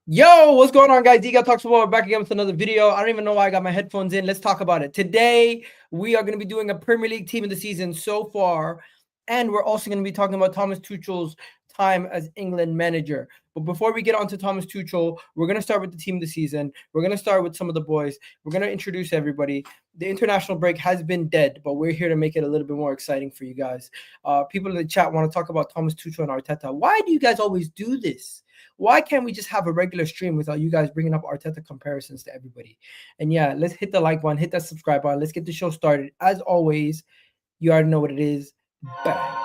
Yo, what's going on, guys? Egal Talks Football. We're back again with another video. I don't even know why I got my headphones in. Let's talk about it. Today, we are going to be doing a Premier League team of the season so far, and we're also going to be talking about Thomas Tuchel's time as England manager. But before we get on to Thomas Tuchel, we're going to start with the team of the season. We're going to start with some of the boys. We're going to introduce everybody. The international break has been dead, but we're here to make it a little bit more exciting for you guys. People in the chat want to talk about Thomas Tuchel and Arteta. Why do you guys always do this? Why can't we just have a regular stream without you guys bringing up Arteta comparisons to everybody? And yeah, let's hit the like button, hit that subscribe button. Let's get the show started. As always, you already know what it is. Bang.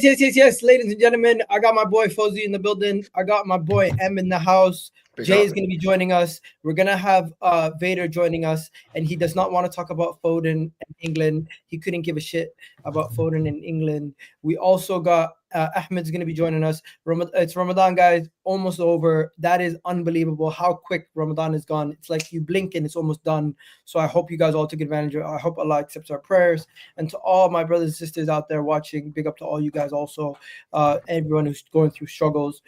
Yes, ladies and gentlemen, I got my boy Fozy in the building. I got my boy M in the house. Jay is going to be joining us. We're going to have Vader joining us, and he does not want to talk about Foden in England. He couldn't give a shit about Foden in England. We also got Ahmed's going to be joining us. It's Ramadan, guys, almost over. That is unbelievable how quick Ramadan is gone. It's like you blink and it's almost done. So I hope you guys all took advantage of it. I hope Allah accepts our prayers. And to all my brothers and sisters out there watching, big up to all you guys also. Everyone who's going through struggles,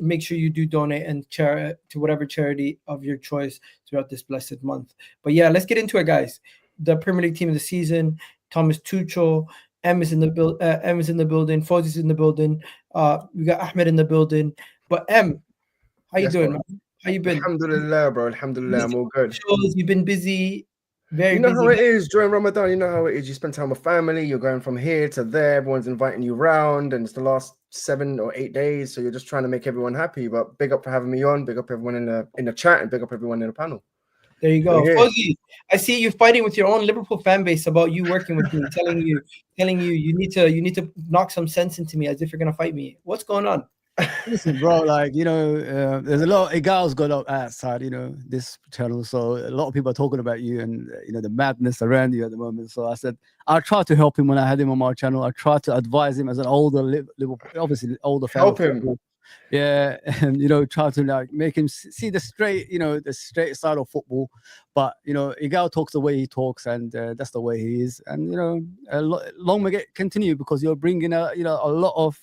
make sure you do donate and to whatever charity of your choice throughout this blessed month. But yeah, let's get into it, guys. The Premier League team of the season, Thomas Tuchel. M is in the building. Fozy's in the building. We got Ahmed in the building. But M, how you doing, man? How you been? Alhamdulillah, bro. Alhamdulillah, I'm all good. You've been busy, very busy. You know how it is during Ramadan. You know how it is. You spend time with family. You're going from here to there. Everyone's inviting you round, and it's the last 7 or 8 days. So you're just trying to make everyone happy. But big up for having me on. Big up everyone in the chat, and big up everyone in the panel. There you go. Fozy, I see you fighting with your own Liverpool fan base about you working with me, telling you you need to knock some sense into me as if you're gonna fight me. What's going on? Listen, bro, like, there's a lot of Egal's got up outside, this channel. So a lot of people are talking about you and, the madness around you at the moment. So I said, I'll try to help him when I had him on my channel. I tried to advise him as an older Liverpool, obviously older fan. Help him. Yeah, and try to like make him see the straight side of football. But Egal talks the way he talks, and that's the way he is. And long may it continue, because you're bringing a lot of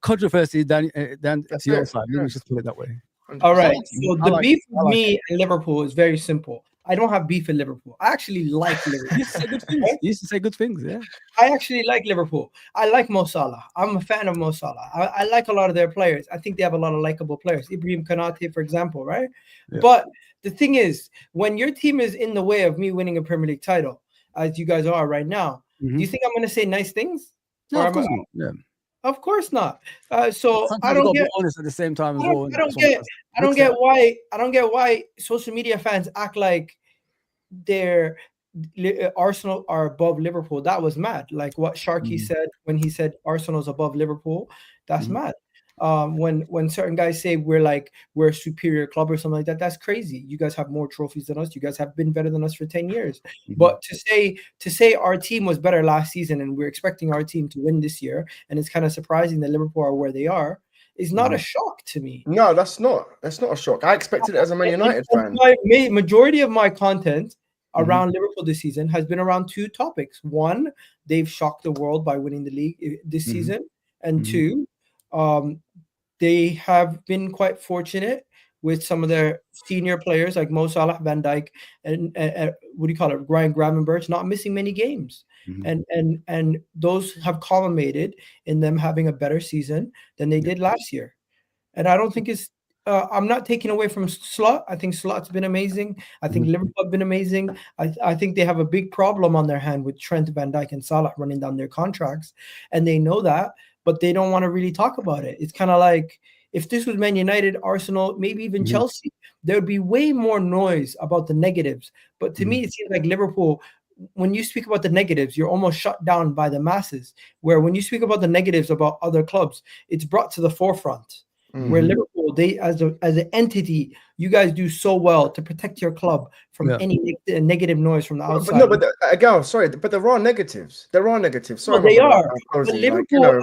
controversy down to your side. Let me just put it that way. All right. So the beef with me and Liverpool is very simple. I don't have beef with Liverpool. I actually like Liverpool. You used to say good things, yeah. I actually like Liverpool. I like Mo Salah. I'm a fan of Mo Salah. I like a lot of their players. I think they have a lot of likable players. Ibrahim Konate, for example, right? Yeah. But the thing is, when your team is in the way of me winning a Premier League title, as you guys are right now, do you think I'm going to say nice things? No, of course not. Yeah. Of course not. So sometimes I don't get honest at the same time as well. I don't get why social media fans act like their Arsenal are above Liverpool. That was mad. Like what Sharky said when he said Arsenal's above Liverpool. That's mad. When certain guys say we're a superior club or something like that, that's crazy. You guys have more trophies than us. You guys have been better than us for 10 years. But to say our team was better last season and we're expecting our team to win this year, and it's kind of surprising that Liverpool are where they are, is not a shock to me. No, that's not a shock. I expected it as a Man United fan. Majority of my content around Liverpool this season has been around two topics. One, they've shocked the world by winning the league this season, and two, they have been quite fortunate with some of their senior players like Mo Salah, Van Dijk, and what do you call it, Ryan Gravenberch, not missing many games. And those have culminated in them having a better season than they did last year. And I don't think it's I'm not taking away from Slot. I think Slot's been amazing. I think Liverpool have been amazing. I think they have a big problem on their hand with Trent, Van Dijk, and Salah running down their contracts, and they know that, but they don't want to really talk about it. It's kind of like if this was Man United, Arsenal, maybe even Chelsea, there would be way more noise about the negatives. But to me, it seems like Liverpool, when you speak about the negatives, you're almost shut down by the masses, where when you speak about the negatives about other clubs, it's brought to the forefront. Where Liverpool, they as an entity, you guys do so well to protect your club from any negative noise from the outside. But Egal, sorry, but there are negatives. There are negatives. Sorry, they are. But Liverpool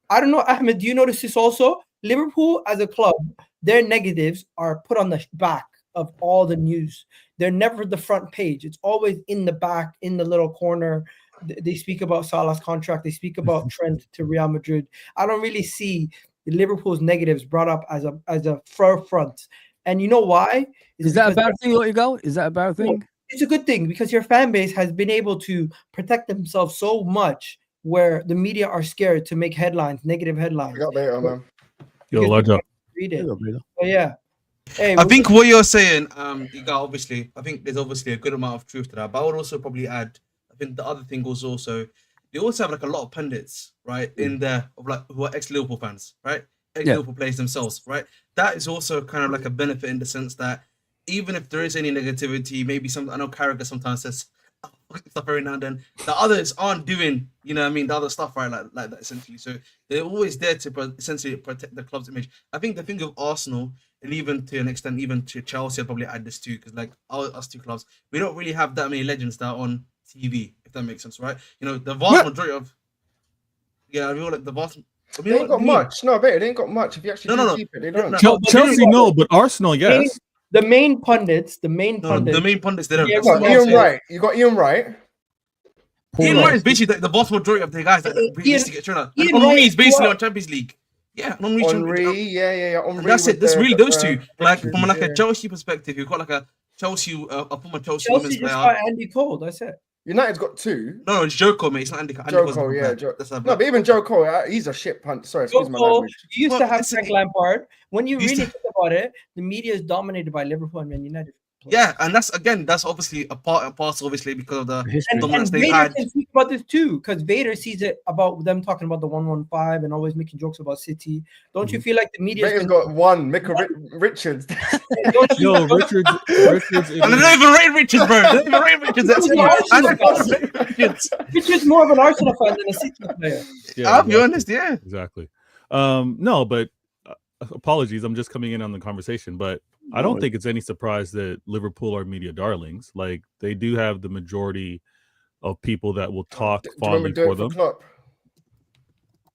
I don't know, Ahmed, do you notice this also? Liverpool as a club, their negatives are put on the back of all the news. They're never the front page. It's always in the back, in the little corner. They speak about Salah's contract. They speak about Trent to Real Madrid. I don't really see Liverpool's negatives brought up as a forefront. And you know why? Is that a bad thing, Egal? Is that a bad thing? It's a good thing because your fan base has been able to protect themselves so much where the media are scared to make headlines, negative headlines. Yo, large up. Read it. Oh, yeah. Hey, I think what you're saying, obviously, I think there's obviously a good amount of truth to that. But I would also probably add, I think the other thing was also, they also have like a lot of pundits, right, in there of like who are ex-Liverpool fans, right, ex-Liverpool players themselves, right. That is also kind of like a benefit in the sense that even if there is any negativity, maybe I know Carragher sometimes says stuff every now and then, the others aren't doing, you know what I mean, the other stuff, right, like that essentially. So they're always there to essentially protect the club's image. I think the thing of Arsenal, and even to an extent, even to Chelsea, I'd probably add this too, because like us two clubs, we don't really have that many legends that are on TV, if that makes sense, right? You know, the vast majority of, we all like the vast. They ain't got much. No, they ain't got much. If you actually keep it, they don't. Chelsea, no, but Arsenal, yes. The main pundits, they don't. You got Ian Wright. You got Ian Wright. Ian Wright is basically the vast majority of the guys that we used to get trained. Henry is basically on Champions League. Yeah, Henry, yeah. That's it. That's really those two. Like from like a Chelsea perspective, you've got like a Chelsea, a former Chelsea women's player. Got Andy Cole. That's it. United's got two. No, it's Joe Cole, mate. It's not Andy Cole. Joe Cole, yeah. No, but even Joe Cole, he's a shit punt. Sorry, excuse my language. You used to have Frank Lampard. When you really think about it, the media is dominated by Liverpool and Man United. Yeah, and that's obviously a part and parcel, obviously, because of the dominance they Vader had. can speak about this too, because Vader sees it about them talking about the 115 and always making jokes about City. Don't you feel like the media? Vader's got one, Mikel Richards. Yo, Richards. And they don't even rate Richards, bro. They don't even rate Richards. Richards more of an Arsenal fan than a City player. Yeah, I'll be honest, yeah. Exactly. No, but apologies, I'm just coming in on the conversation, but I don't think it's any surprise that Liverpool are media darlings. Like, they do have the majority of people that will talk fondly for them.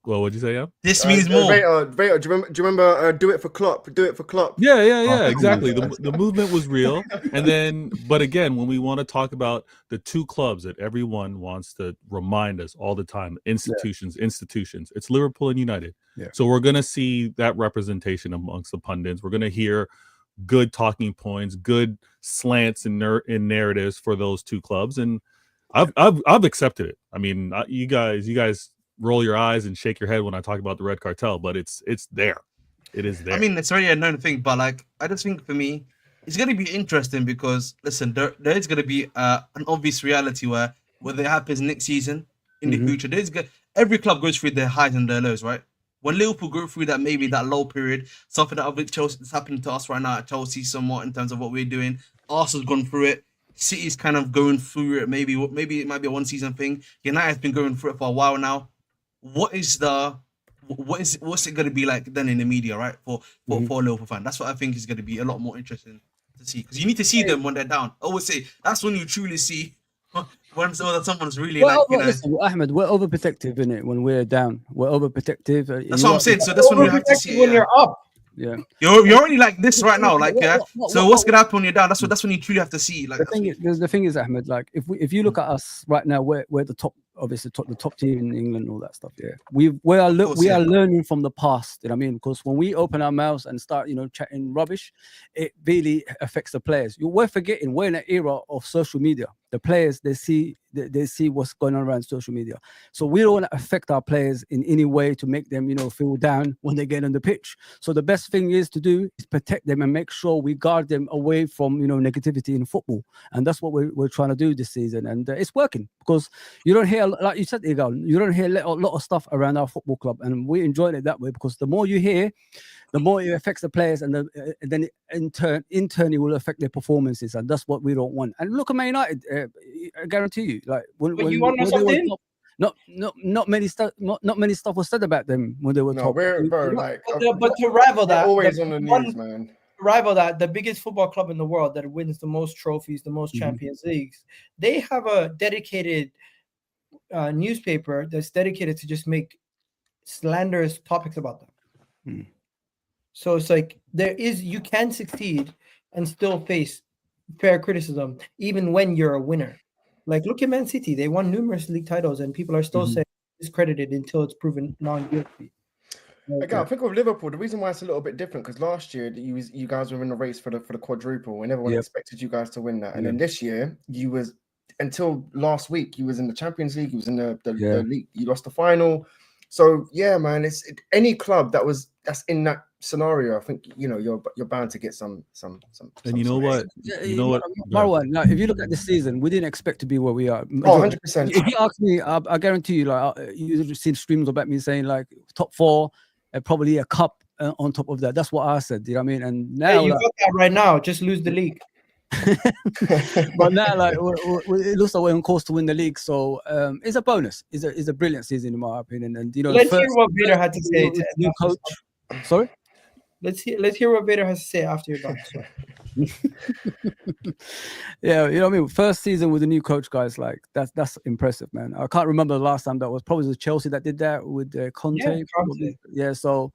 Well, what'd you say, yeah? This means more. Vader, do you remember Do It for Klopp? Do It for Klopp. Yeah, exactly. The movement was real. And then, but again, when we want to talk about the two clubs that everyone wants to remind us all the time, institutions, it's Liverpool and United. Yeah. So we're going to see that representation amongst the pundits. We're going to hear good talking points, good slants and narratives for those two clubs. And I've accepted it. I mean, you guys roll your eyes and shake your head when I talk about the red cartel, but it's there. It is there. I mean, it's already a known thing, but like, I just think for me, it's going to be interesting because, listen, there is going to be an obvious reality where whether it happens next season, in the future, every club goes through their highs and their lows, right? When Liverpool go through that, maybe that low period, something that Chelsea's happening to us right now at Chelsea somewhat in terms of what we're doing. Arsenal's gone through it. City's kind of going through it. Maybe it might be a one-season thing. United's been going through it for a while now. What's it going to be like then in the media, right? For a Liverpool fan, that's what I think is going to be a lot more interesting to see, because you need to see them when they're down. I always say that's when you truly see when someone's really listen, Ahmed, we're overprotective in it when we're down. We're overprotective. That's what I'm saying. So that's when you have to see when you're up. Yeah, you're already like this right now, like So what's gonna happen when you're down? That's when you truly have to see. Like the thing is, Ahmed, like if you look at us right now, we're the top, obviously the top team in England, all that stuff. Yeah, we are learning from the past. You know what I mean? Because when we open our mouths and start, chatting rubbish, it really affects the players. We're forgetting we're in an era of social media. The players, they see what's going on around social media. So we don't want to affect our players in any way to make them, feel down when they get on the pitch. So the best thing is to do is protect them and make sure we guard them away from, negativity in football. And that's what we're trying to do this season. And it's working, because you don't hear, like you said, Egal, you don't hear a lot of stuff around our football club. And we enjoyed it that way, because the more you hear, the more it affects the players, and then internally will affect their performances, and that's what we don't want. And look at Man United, I guarantee you, like when you want something? not many stuff was said about them when they were No, top. we're like But to rival we're that, always on the news, man. rival that, the biggest football club in the world that wins the most trophies, the most Champions Leagues, they have a dedicated newspaper that's dedicated to just make slanderous topics about them. So it's like you can succeed and still face fair criticism even when you're a winner. Like look at Man City, they won numerous league titles and people are still saying discredited until it's proven non-guilty. Again, I think with Liverpool, the reason why it's a little bit different because last year you guys were in the race for the quadruple, and everyone expected you guys to win that. And then this year, you was until last week, you was in the Champions League, you was in the league, you lost the final. So yeah, man, it's any club that's in that scenario. I think you're bound to get some. And you know what? Marwan, like, if you look at this season, we didn't expect to be where we are. 100%. If you ask me, I guarantee you, like you've seen streams about me saying like top 4. Probably a cup on top of that. That's what I said. You know what I mean? And now you got that right now. Just lose the league. But now, like, it looks like we're on course to win the league. So it's a bonus. It's a brilliant season in my opinion. And let's hear what Vader had to say. New coach. Sorry. Let's hear what Vader has to say after you're done. Yeah, you know what I mean. First season with a new coach, guys. Like that's impressive, man. I can't remember the last time that was. Probably Chelsea that did that with Conte. Yeah. So,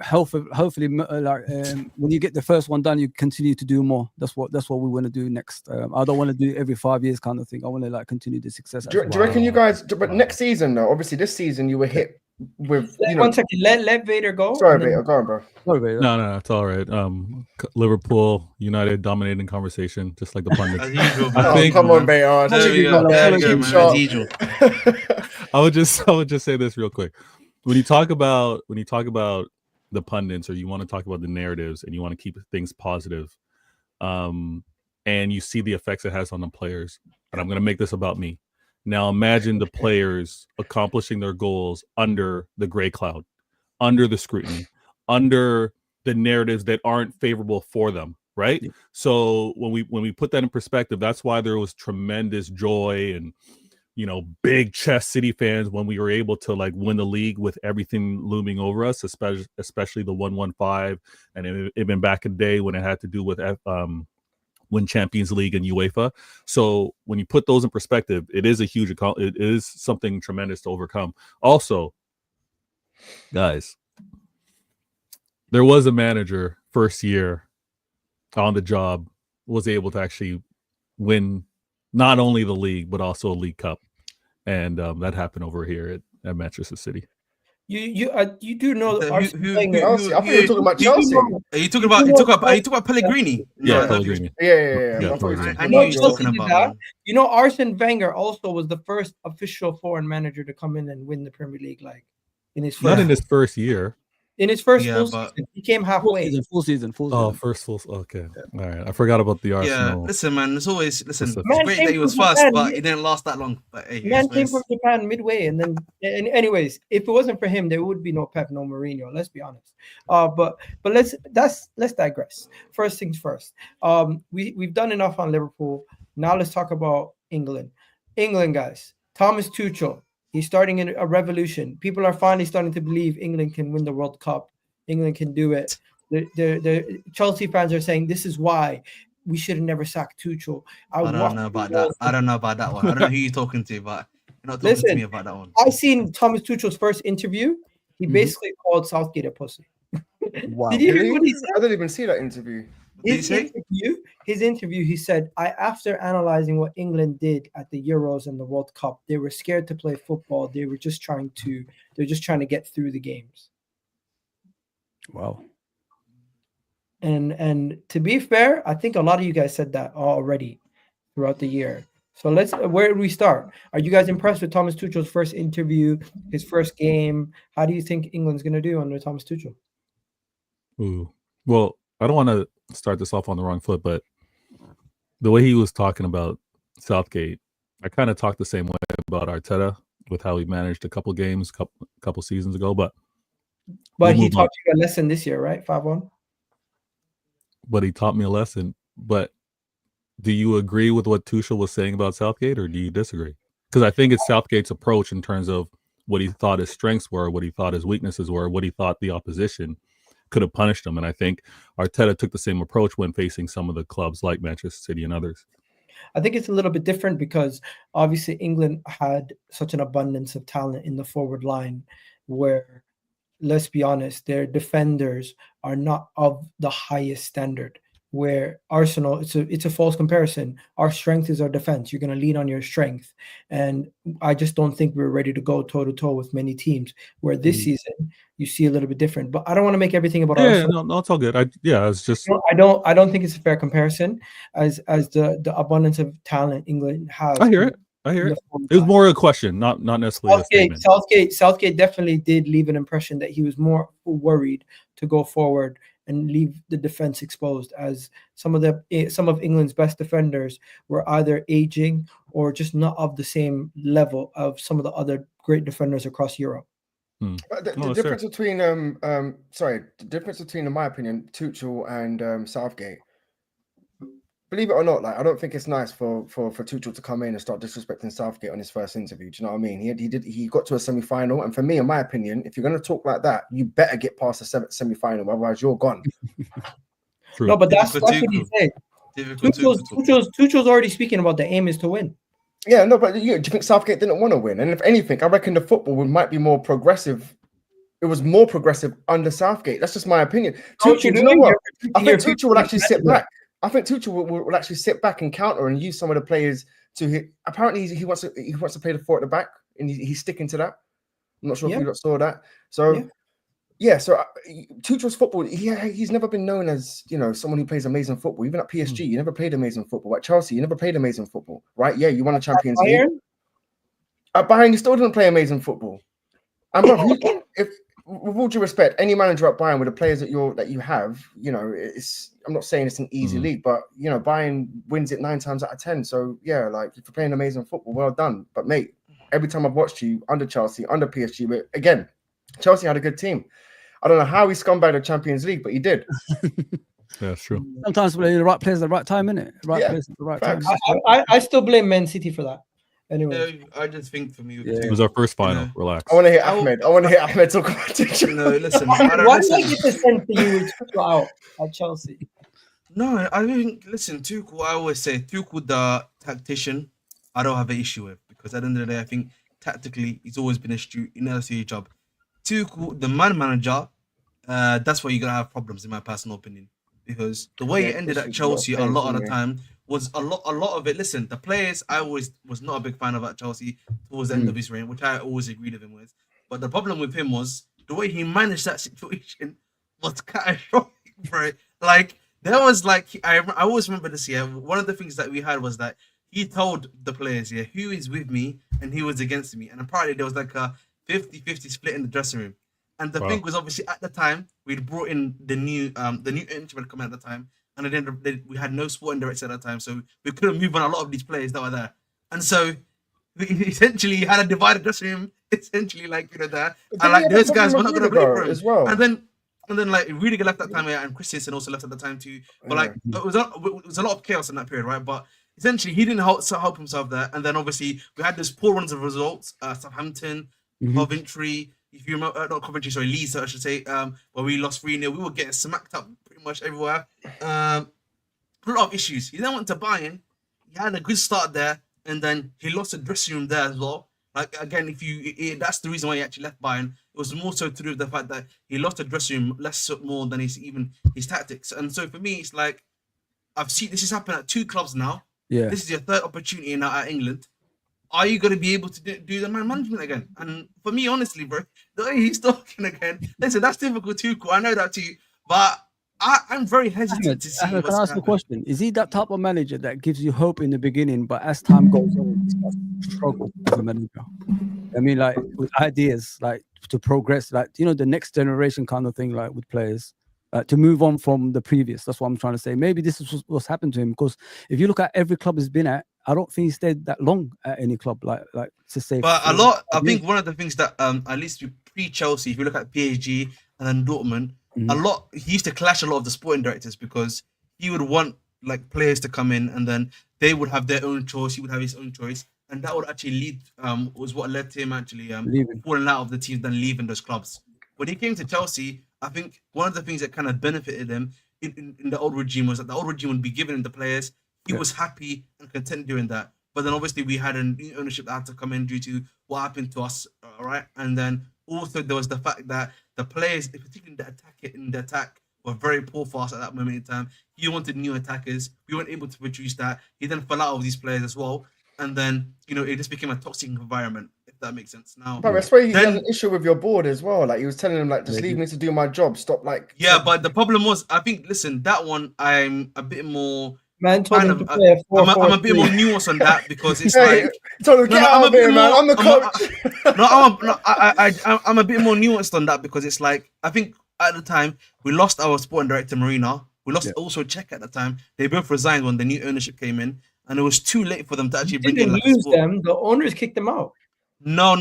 hopefully, when you get the first one done, you continue to do more. That's what we want to do next. I don't want to do every 5 years kind of thing. I want to continue the success. Do you reckon you guys? But next season, though, obviously this season you were hit with. 1 second. Let Vader go. Sorry, Vader. Go on, bro. Sorry, Vader. No, it's all right. Liverpool, United dominating conversation, just like the pundits. As usual, I think, come on, Vader. There we go, man. As usual. I would just say this real quick. When you talk about the pundits, or you want to talk about the narratives, and you want to keep things positive, and you see the effects it has on the players, and I'm going to make this about me. Now imagine the players accomplishing their goals under the gray cloud, under the scrutiny, under the narratives that aren't favorable for them, right? Yeah. So when we put that in perspective, that's why there was tremendous joy and big chest City fans when we were able to win the league with everything looming over us, especially the 1-1-5, and even back in the day when it had to do with win Champions League and UEFA. So when you put those in perspective, it is it is something tremendous to overcome. Also, guys, there was a manager first year on the job was able to actually win not only the league but also a League Cup, and that happened over here at Manchester City. You do know Chelsea. I thought you were talking about Chelsea. Are you talking about Pellegrini? Yeah, Pellegrini. Yeah. I knew you were talking about. Arsene Wenger also was the first official foreign manager to come in and win the Premier League, in his first. Not in his first year. In his first full season, he came halfway. Full season. Oh, first full. Okay, all right. I forgot about the Arsenal. Yeah, listen, man. It's it's great that he was fast, but it didn't last that long. But hey, man came from Japan midway, and then, anyways, if it wasn't for him, there would be no Pep, no Mourinho. Let's be honest. But let's digress. First things first. We've done enough on Liverpool. Now let's talk about England. England, guys. Thomas Tuchel. He's starting in a revolution. People are finally starting to believe England can win the World Cup. England can do it. The Chelsea fans are saying this is why we should have never sacked Tuchel. I don't know about that. I don't know about that one. I don't know who you're talking to, but you're not talking to me about that one. I seen Thomas Tuchel's first interview. He basically called Southgate a pussy. Wow. Did you hear what he said? I didn't even see that interview. His interview, he said, after analyzing what England did at the Euros and the World Cup, they were scared to play football. They're just trying to get through the games. Wow. And to be fair, I think a lot of you guys said that already throughout the year. So where do we start? Are you guys impressed with Thomas Tuchel's first interview, his first game? How do you think England's going to do under Thomas Tuchel? Ooh. Well, I don't want to start this off on the wrong foot, but the way he was talking about Southgate, I kind of talked the same way about Arteta with how he managed a couple games, couple seasons ago. But he taught you a lesson this year, right? 5-1. But he taught me a lesson. But do you agree with what Tuchel was saying about Southgate, or do you disagree? because I think it's Southgate's approach in terms of what he thought his strengths were, what he thought his weaknesses were, what he thought the opposition could have punished him. And I think Arteta took the same approach when facing some of the clubs like Manchester City and others. I think it's a little bit different because obviously England had such an abundance of talent in the forward line where, let's be honest, their defenders are not of the highest standard. Where Arsenal, it's a false comparison. Our strength is our defense. You're going to lean on your strength. And I just don't think we're ready to go toe-to-toe with many teams, where this season you see a little bit different. But I don't want to make everything about Arsenal. No, it's all good. It's just... I don't think it's a fair comparison as the abundance of talent England has. I hear it. It was more a question, not necessarily a statement. Southgate definitely did leave an impression that he was more worried to go forward and leave the defense exposed, as some of England's best defenders were either aging or just not of the same level of some of the other great defenders across Europe. But the difference between the difference between, in my opinion, Tuchel and Southgate. Believe it or not, like, I don't think it's nice for Tuchel to come in and start disrespecting Southgate on his first interview. Do you know what I mean? He got to a semi-final, and for me, in my opinion, if you're going to talk like that, you better get past the semi-final, otherwise you're gone. True. No, but that's what he said. Tuchel's already speaking about the aim is to win. Yeah, no, but do you think Southgate didn't want to win? And if anything, I reckon the football might be more progressive. It was more progressive under Southgate. That's just my opinion. Tuchel, you know what? I think Tuchel will actually sit back. I think Tuchel will actually sit back and counter and use some of the players to hit. Apparently, he wants to play the 4 at the back, and he's sticking to that. I'm not sure if you saw that. So, so Tuchel's football, he's never been known as, someone who plays amazing football. Even at PSG, you never played amazing football. At Chelsea, you never played amazing football, right? Yeah, you won a Champions League. At Bayern, you still didn't play amazing football. And bro, with all due respect, any manager at Bayern with the players that you have, I'm not saying it's an easy league, but Bayern wins it 9 times out of 10. So yeah, like, if you're playing amazing football, well done. But mate, every time I've watched you under Chelsea, under PSG, but again, Chelsea had a good team. I don't know how he scumbag the Champions League, but he did. Yeah, that's true. Sometimes play the right players at the right time, innit? Place at the right time. I still blame Man City for that. Anyway, I just think for me, it was our first final. Relax. I want to hear Ahmed. Talk about Tuchel. No, listen. Why did I get the sense that you would Tuchel out at Chelsea? No, I think, listen, Tuchel, I always say Tuchel, the tactician, I don't have an issue with, because at the end of the day, I think tactically he's always been astute. He knows his job. Tuchel, the manager, that's where you're gonna have problems, in my personal opinion, because the way it ended at Chelsea a lot of the time was a lot of it. Listen, the players, I always was not a big fan of at Chelsea towards the end of his reign, which I always agreed with him with. But the problem with him was the way he managed that situation was catastrophic, bro. Like, there was I always remember this year. One of the things that we had was that he told the players, who is with me and who was against me. And apparently there was like a 50-50 split in the dressing room. And the thing was, obviously at the time we'd brought in the new interim coming at the time, and we had no sporting director at that time, so we couldn't move on a lot of these players that were there. And so we essentially had a divided dressing room, essentially, there. And like, those guys were not going to play for him as well. And then like Rudiger left that time, and Christensen also left at the time too. But like it was a lot of chaos in that period, right? But essentially he didn't help himself there. And then obviously we had this poor runs of results. Southampton, Coventry. If you remember, not Coventry, sorry, Leeds, I should say, where we lost 3-0. We were getting smacked up pretty much everywhere. A lot of issues. He then went to Bayern. He had a good start there, and then he lost the dressing room there as well. Like, again, that's the reason why he actually left Bayern. It was more so to do with the fact that he lost the dressing room more than his tactics. And so for me, it's like, I've seen this has happened at 2 clubs now. Yeah. This is your 3rd opportunity now at England. Are you going to be able to do the man management again? And for me, honestly, bro, the way he's talking again, listen, that's difficult too, cool. I know that too. But I'm very hesitant to see Can I ask a question? Is he that type of manager that gives you hope in the beginning, but as time goes on, he starts to struggle as a manager? I mean, like, with ideas, like, to progress, like, the next generation kind of thing, like, with players. To move on from the previous. That's what I'm trying to say. Maybe this is what's happened to him, because if you look at every club he's been at, I don't think he stayed that long at any club, like to say. But I think one of the things that at least pre-Chelsea, if you look at PSG and then Dortmund, he used to clash a lot of the sporting directors, because he would want like players to come in and then they would have their own choice. He would have his own choice. and that would actually lead was what led to him actually Leaving. falling out of the team, then leaving those clubs. When he came to Chelsea, I think one of the things that kind of benefited him in the old regime was that the old regime would be giving him the players. He was happy and content doing that. But then obviously we had a new ownership that had to come in due to what happened to us, all right? And then also there was the fact that the players, particularly in the attack, were very poor for us at that moment in time. He wanted new attackers. We weren't able to produce that. He then fell out of these players as well. And then, it just became a toxic environment, if that makes sense. Now, Bro, I swear he had an issue with your board as well. Like, he was telling him, like, just leave me to do my job. Stop, like... Yeah, but the problem was, I think, listen, that one, I'm a bit more... Man told him to play a 4-4-3. I'm a bit more nuanced on that because it's like... Told him, get out of here, man. I'm the coach. I'm a bit more nuanced on that because it's like, I think at the time, we lost our sporting director, Marina. We lost also Czech at the time. They both resigned when the new ownership came in. And it was too late for them to actually bring in like lose them. The owners kicked them out. No.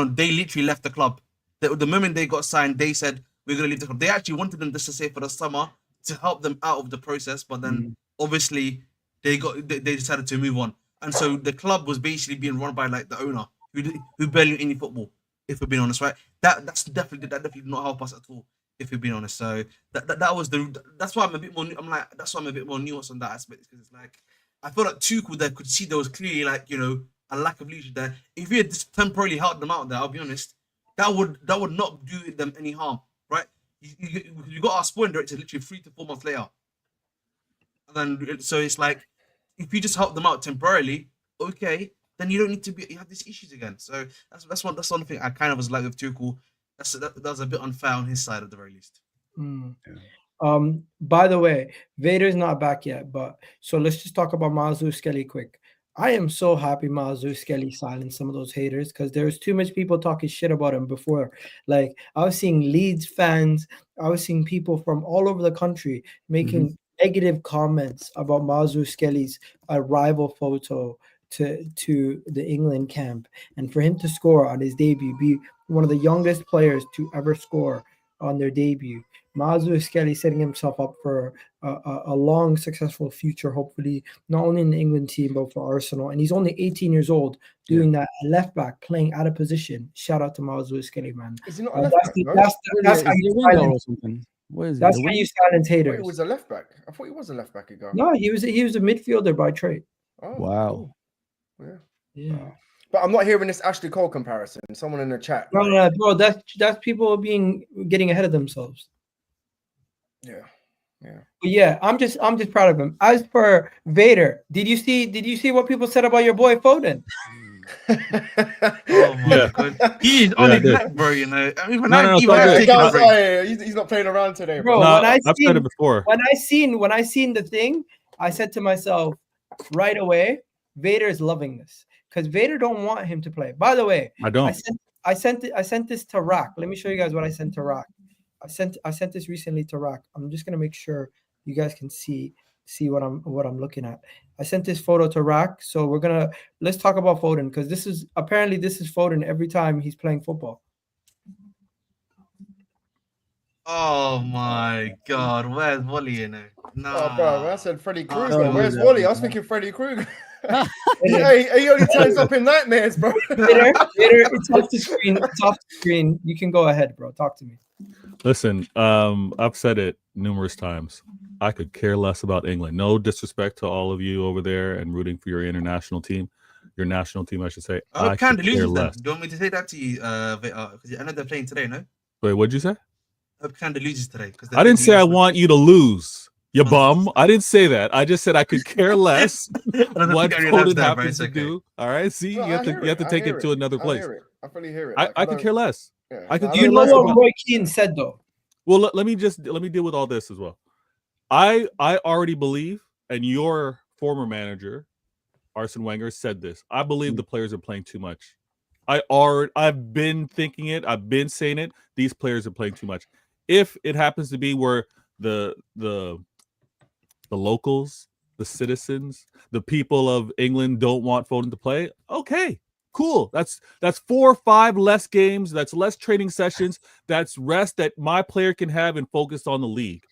They literally left the club. The moment they got signed, they said, we're going to leave the club. They actually wanted them just to stay for the summer to help them out of the process. But then obviously they decided to move on. And so the club was basically being run by like the owner who barely knew any football, if we're being honest, right? That definitely did not help us at all, if we're being honest. So that's why I'm a bit more nuanced on that aspect, because it's like, I feel like Tuchel there could see there was clearly like, a lack of leadership there. If he had just temporarily helped them out there, I'll be honest, that would not do them any harm, right? You got our sporting director literally 3 to 4 months later. And then, so it's like, if you just help them out temporarily, okay, then you don't need to have these issues again. So that's one thing I kind of was like with Tuchel. That was a bit unfair on his side at the very least. By the way, Vader's not back yet, but so let's just talk about Myles Lewis-Skelly quick. I am so happy Myles Lewis-Skelly silenced some of those haters, because there was too much people talking shit about him before. Like, I was seeing Leeds fans, I was seeing people from all over the country making negative comments about Myles Lewis-Skelly's arrival photo to the England camp, and for him to score on his debut, be one of the youngest players to ever score on their debut. Myles Lewis-Skelly setting himself up for a long, successful future, hopefully, not only in the England team, but for Arsenal. And he's only 18 years old, doing that left back, playing out of position. Shout out to Myles Lewis-Skelly, man. Is he not a left back? That's how you silence. That's how you silence haters. He was a left back. I thought he was a left back. No, he was a midfielder by trade. Oh, wow. Cool. Yeah. But I'm not hearing this Ashley Cole comparison. Someone in the chat. No, bro. That's people getting ahead of themselves. Yeah. But yeah, I'm just proud of him. As for Vader, did you see what people said about your boy Foden? Oh my god, he's on his neck, bro. You know, I mean, he's not playing around today, bro. I've said it before. When I seen the thing, I said to myself right away, Vader is loving this, because Vader don't want him to play. By the way, I don't. I sent this to Rock. Let me show you guys what I sent to Rock. I sent this recently to Rock. I'm just gonna make sure you guys can see what I'm looking at. I sent this photo to Rock, so let's talk about Foden, because this is Foden every time he's playing football. Oh my god, where's Wally in it? No, bro, I said Freddy Krueger. Where's Wally? I was thinking Freddy Krueger. he only turns up in nightmares, bro. Later, it's off the screen. It's off the screen. You can go ahead, bro. Talk to me. Listen, I've said it numerous times. I could care less about England. No disrespect to all of you over there and rooting for your national team, I should say. I could care less. Do you want me to say that to you? Because I know they're playing today, no? Wait, what'd you say? I hope Canada loses today. I didn't say I want you to lose, you bum. I didn't say that. I just said I could care less what Foden happens to do. All right, see, you have to take it to another place. I fully hear it. I could care less. Yeah. I could. Do you know what Roy Keane said though? Well, let me deal with all this as well. I already believe, and your former manager, Arsene Wenger, said this. I believe the players are playing too much. I've been thinking it. I've been saying it. These players are playing too much. If it happens to be where the locals, the citizens, the people of England don't want Foden to play, okay, cool. That's 4 or 5 less games. That's less training sessions. That's rest that my player can have and focus on the league,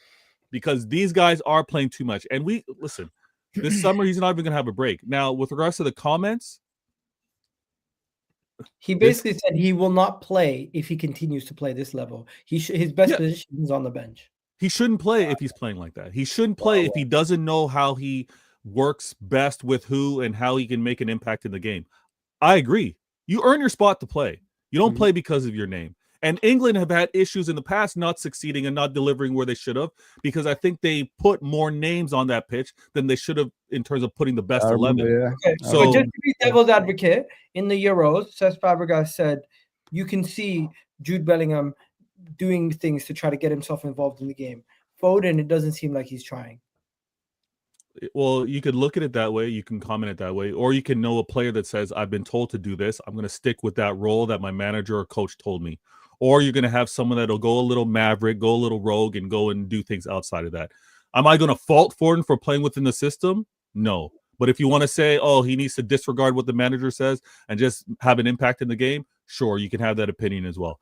because these guys are playing too much. And listen, this summer he's not even going to have a break. Now, with regards to the comments, He basically said he will not play if he continues to play this level. His best position is on the bench. He shouldn't play if he's playing like that. He shouldn't play if he doesn't know how he works best with who and how he can make an impact in the game. I agree. You earn your spot to play. You don't play because of your name. And England have had issues in the past not succeeding and not delivering where they should have, because I think they put more names on that pitch than they should have in terms of putting the best 11. Okay. So just to be devil's advocate, in the Euros, Cesc Fabregas said you can see Jude Bellingham doing things to try to get himself involved in the game. Foden, it doesn't seem like he's trying. Well, you could look at it that way. You can comment it that way. Or you can know a player that says, I've been told to do this. I'm going to stick with that role that my manager or coach told me. Or you're going to have someone that'll go a little maverick, go a little rogue, and go and do things outside of that. Am I going to fault Foden for playing within the system? No. But if you want to say, oh, he needs to disregard what the manager says and just have an impact in the game, sure, you can have that opinion as well.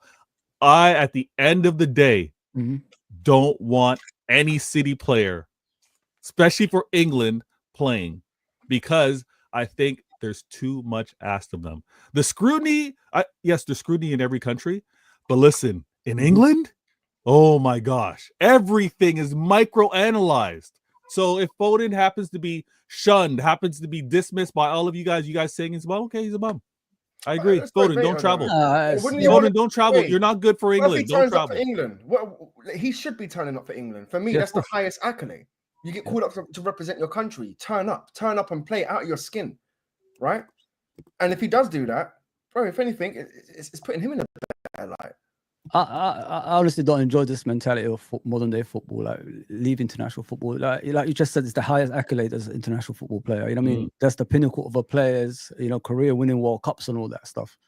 I, at the end of the day, don't want any City player, especially for England, playing, because I think there's too much asked of them. The scrutiny, yes, there's scrutiny in every country, but listen, in England, oh my gosh, everything is micro-analyzed. So if Foden happens to be shunned, happens to be dismissed by all of you guys saying he's a bum, okay, he's a bum. I agree. Foden, don't travel. Foden, don't travel. You're not good for England. Don't travel. For England. Well, he should be turning up for England. For me, that's the highest accolade. You get called up to represent your country. Turn up and play out of your skin, right? And if he does do that, bro, if anything, it's putting him in a better light. I honestly don't enjoy this mentality of modern day football, like leave international football. Like you just said, it's the highest accolade as an international football player. You know what I mean? That's the pinnacle of a player's, career, winning World Cups and all that stuff.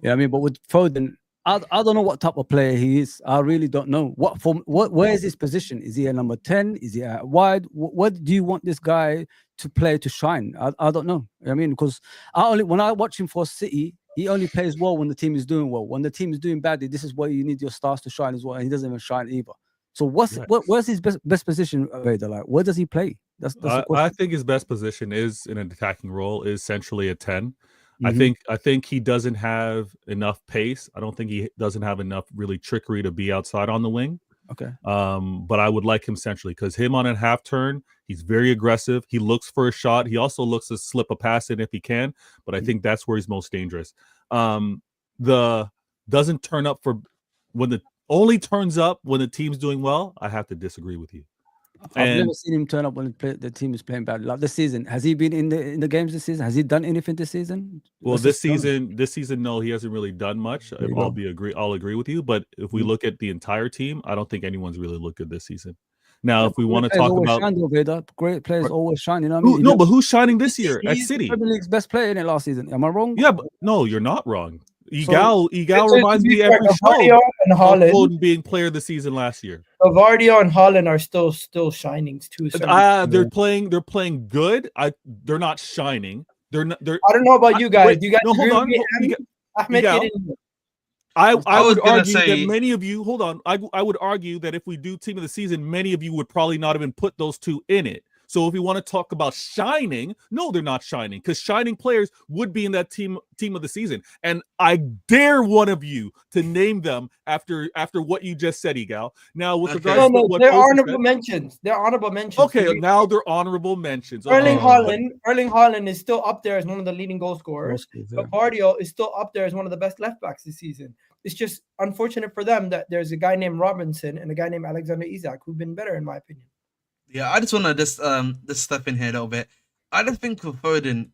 You know what I mean? But with Foden, I don't know what type of player he is. I really don't know. Where is his position? Is he a number 10? Is he out wide? What do you want this guy to play to shine? I don't know. You know what I mean? Because when I watch him for City, he only plays well when the team is doing well. When the team is doing badly, this is where you need your stars to shine as well. And he doesn't even shine either. So where's his best position, Vader? Like, where does he play? That's the question. I think his best position is in an attacking role, is essentially a 10. I think he doesn't have enough pace. I don't think he doesn't have enough really trickery to be outside on the wing. Okay. But I would like him centrally, because him on a half turn, he's very aggressive. He looks for a shot. He also looks to slip a pass in if he can, but I think that's where he's most dangerous. Doesn't turn up only turns up when the team's doing well. I have to disagree with you. I've never seen him turn up when the team is playing bad. Like this season, has he been in the games this season? Has he done anything this season? Well, this season, no, he hasn't really done much. I'll agree with you. But if we look at the entire team, I don't think anyone's really looked good this season. Now, if we want to talk about great players always shine, you know what I mean? No, but who's shining this year at City? Premier League's best player in it last season. Am I wrong? Yeah, but no, you're not wrong. Egal reminds me every show of Foden being player of the season last year. Vardy and Haaland are still shining too. They're playing good. They're not shining. They're I don't know about you guys. You guys hold on. I would argue that many of you. Hold on. I would argue that if we do team of the season, many of you would probably not even put those two in it. So if we want to talk about shining, no, they're not shining, because shining players would be in that team of the season. And I dare one of you to name them after what you just said, Egal. Now, with regards to what they're honorable mentions. They're honorable mentions. Okay, now they're honorable mentions. Erling Haaland is still up there as one of the leading goal scorers. But Vardy is still up there as one of the best left backs this season. It's just unfortunate for them that there's a guy named Robinson and a guy named Alexander Isak who've been better, in my opinion. Yeah, I just want to just step in here a little bit. I don't think with Foden,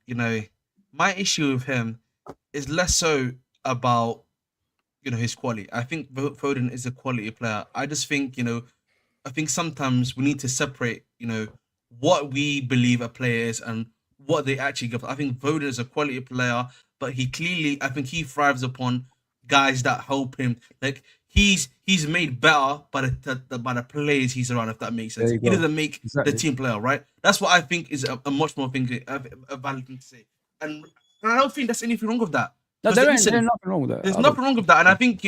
my issue with him is less so about, his quality. I think Foden is a quality player. I just think, I think sometimes we need to separate, what we believe a player is and what they actually give. I think Foden is a quality player, but I think he thrives upon guys that help him. Like, he's made better by the players he's around, if that makes sense. He doesn't make the team player, right? That's what I think is a much more valid thing to say. And I don't think there's anything wrong with that. No, Because there's nothing wrong with that. there's nothing wrong with that, and I think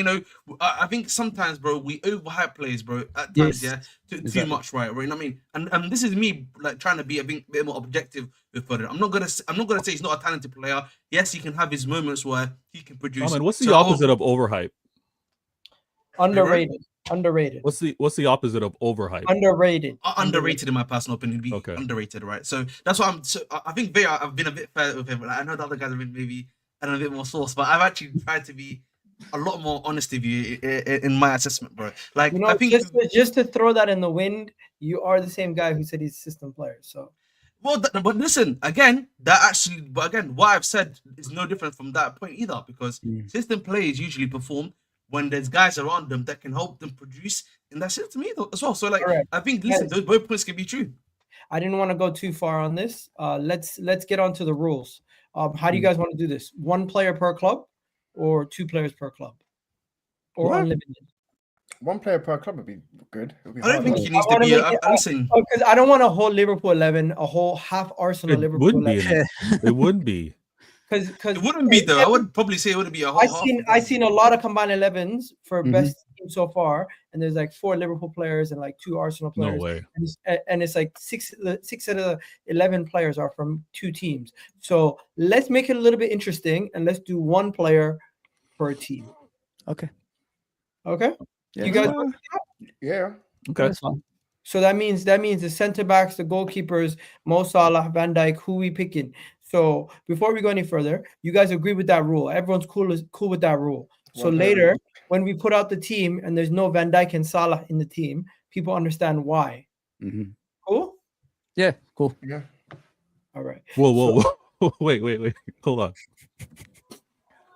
I think sometimes, bro, we overhype players, bro. At times, Yes, too exactly. much, right? You know what I mean? And this is me like trying to be a bit more objective with Foden. I'm not gonna say he's not a talented player. Yes, he can have his moments where he can produce. I mean, what's the opposite of overhype? Underrated. Underrated. What's the opposite of overhype? Underrated. Underrated in my personal opinion. Be Okay. underrated, right? So that's what I'm. So I think I've been a bit fair with him. Like, I know the other guys have been maybe a bit more sauce, but I've actually tried to be a lot more honest with you in my assessment, bro. Like, You know, I think just to throw that in the wind, you are the same guy who said he's a system player. So well, but listen again. But again, what I've said is no different from that point either, because system players usually perform when there's guys around them that can help them produce in that system either as well. So like, Correct. I think listen, those both points can be true. I didn't want to go too far on this. Let's get on to the rules. How do you guys want to do this? 1 player per club, or 2 players per club, or What? unlimited? 1 player per club would be good. It would be I don't hard. think he needs to be. Listen, Because I don't want a whole Liverpool 11, a whole half Arsenal It Liverpool wouldn't be. 11. It wouldn't be. Because it wouldn't be though. I would probably say it wouldn't be a whole. I seen a lot of combined 11s for Mhm. best team so far, and there's like 4 Liverpool players and like 2 Arsenal players. No way. And it's like 6 out of the 11 players are from 2 teams. So let's make it a little bit interesting, and let's do 1 player per team. Okay. Okay. Yeah. You guys. Yeah. Okay. That's fine. So that means the center backs, the goalkeepers, Mo Salah, Van Dijk, who we picking. So before we go any further, you guys agree with that rule? Everyone's cool with that rule. So One later, when we put out the team and there's no Van Dijk and Salah in the team, people understand why. Mhm. Cool. Yeah. Cool. Yeah. All right. Whoa. Wait. Hold on.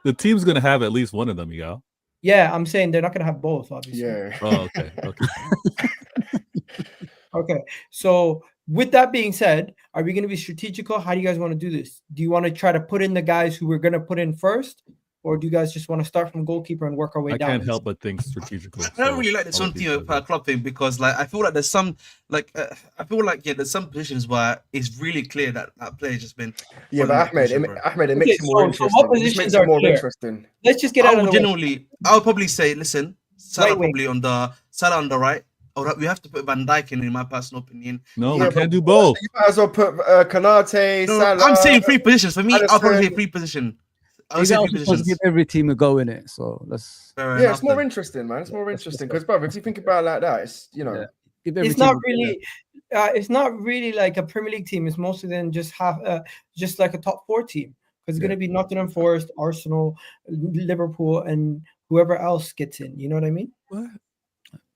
The team's gonna have at least one of them, Egal. Yeah, I'm saying they're not gonna have both, obviously. Yeah. Oh, okay. Okay. So with that being said, are we going to be strategical? How do you guys want to do this? Do you want to try to put in the guys who we're going to put in first, or do you guys just want to start from goalkeeper and work our way I down? can't help but think strategically. I don't really like this one team per club thing, because like I feel like there's some there's some positions where it's really clear that player's just been. Yeah, but Ahmed, it makes it more interesting. So what It just positions makes it are more clear? interesting. Let's just get out of the way. I would probably say, listen, Salah Right wing. probably on the Salah on the right. Or we have to put Van Dijk in my personal opinion. No, Yeah, we can't but do both. You might as well put Kanate, No, Salah. I'm saying 3 positions. For me, I'll probably say Alisson. 3 positions. I You would say 3 guys are supposed to positions. give every team a go in it. So let's Fair Yeah, enough it's more then. interesting, man. It's more Let's interesting go. because, bro, if you think about it like that, it's give every It's team not a go in it. really, it's not really like a Premier League team. It's mostly then just just like a top 4 team, because it's going to be Nottingham Forest, Arsenal, Liverpool, and whoever else gets in. You know what I mean? What?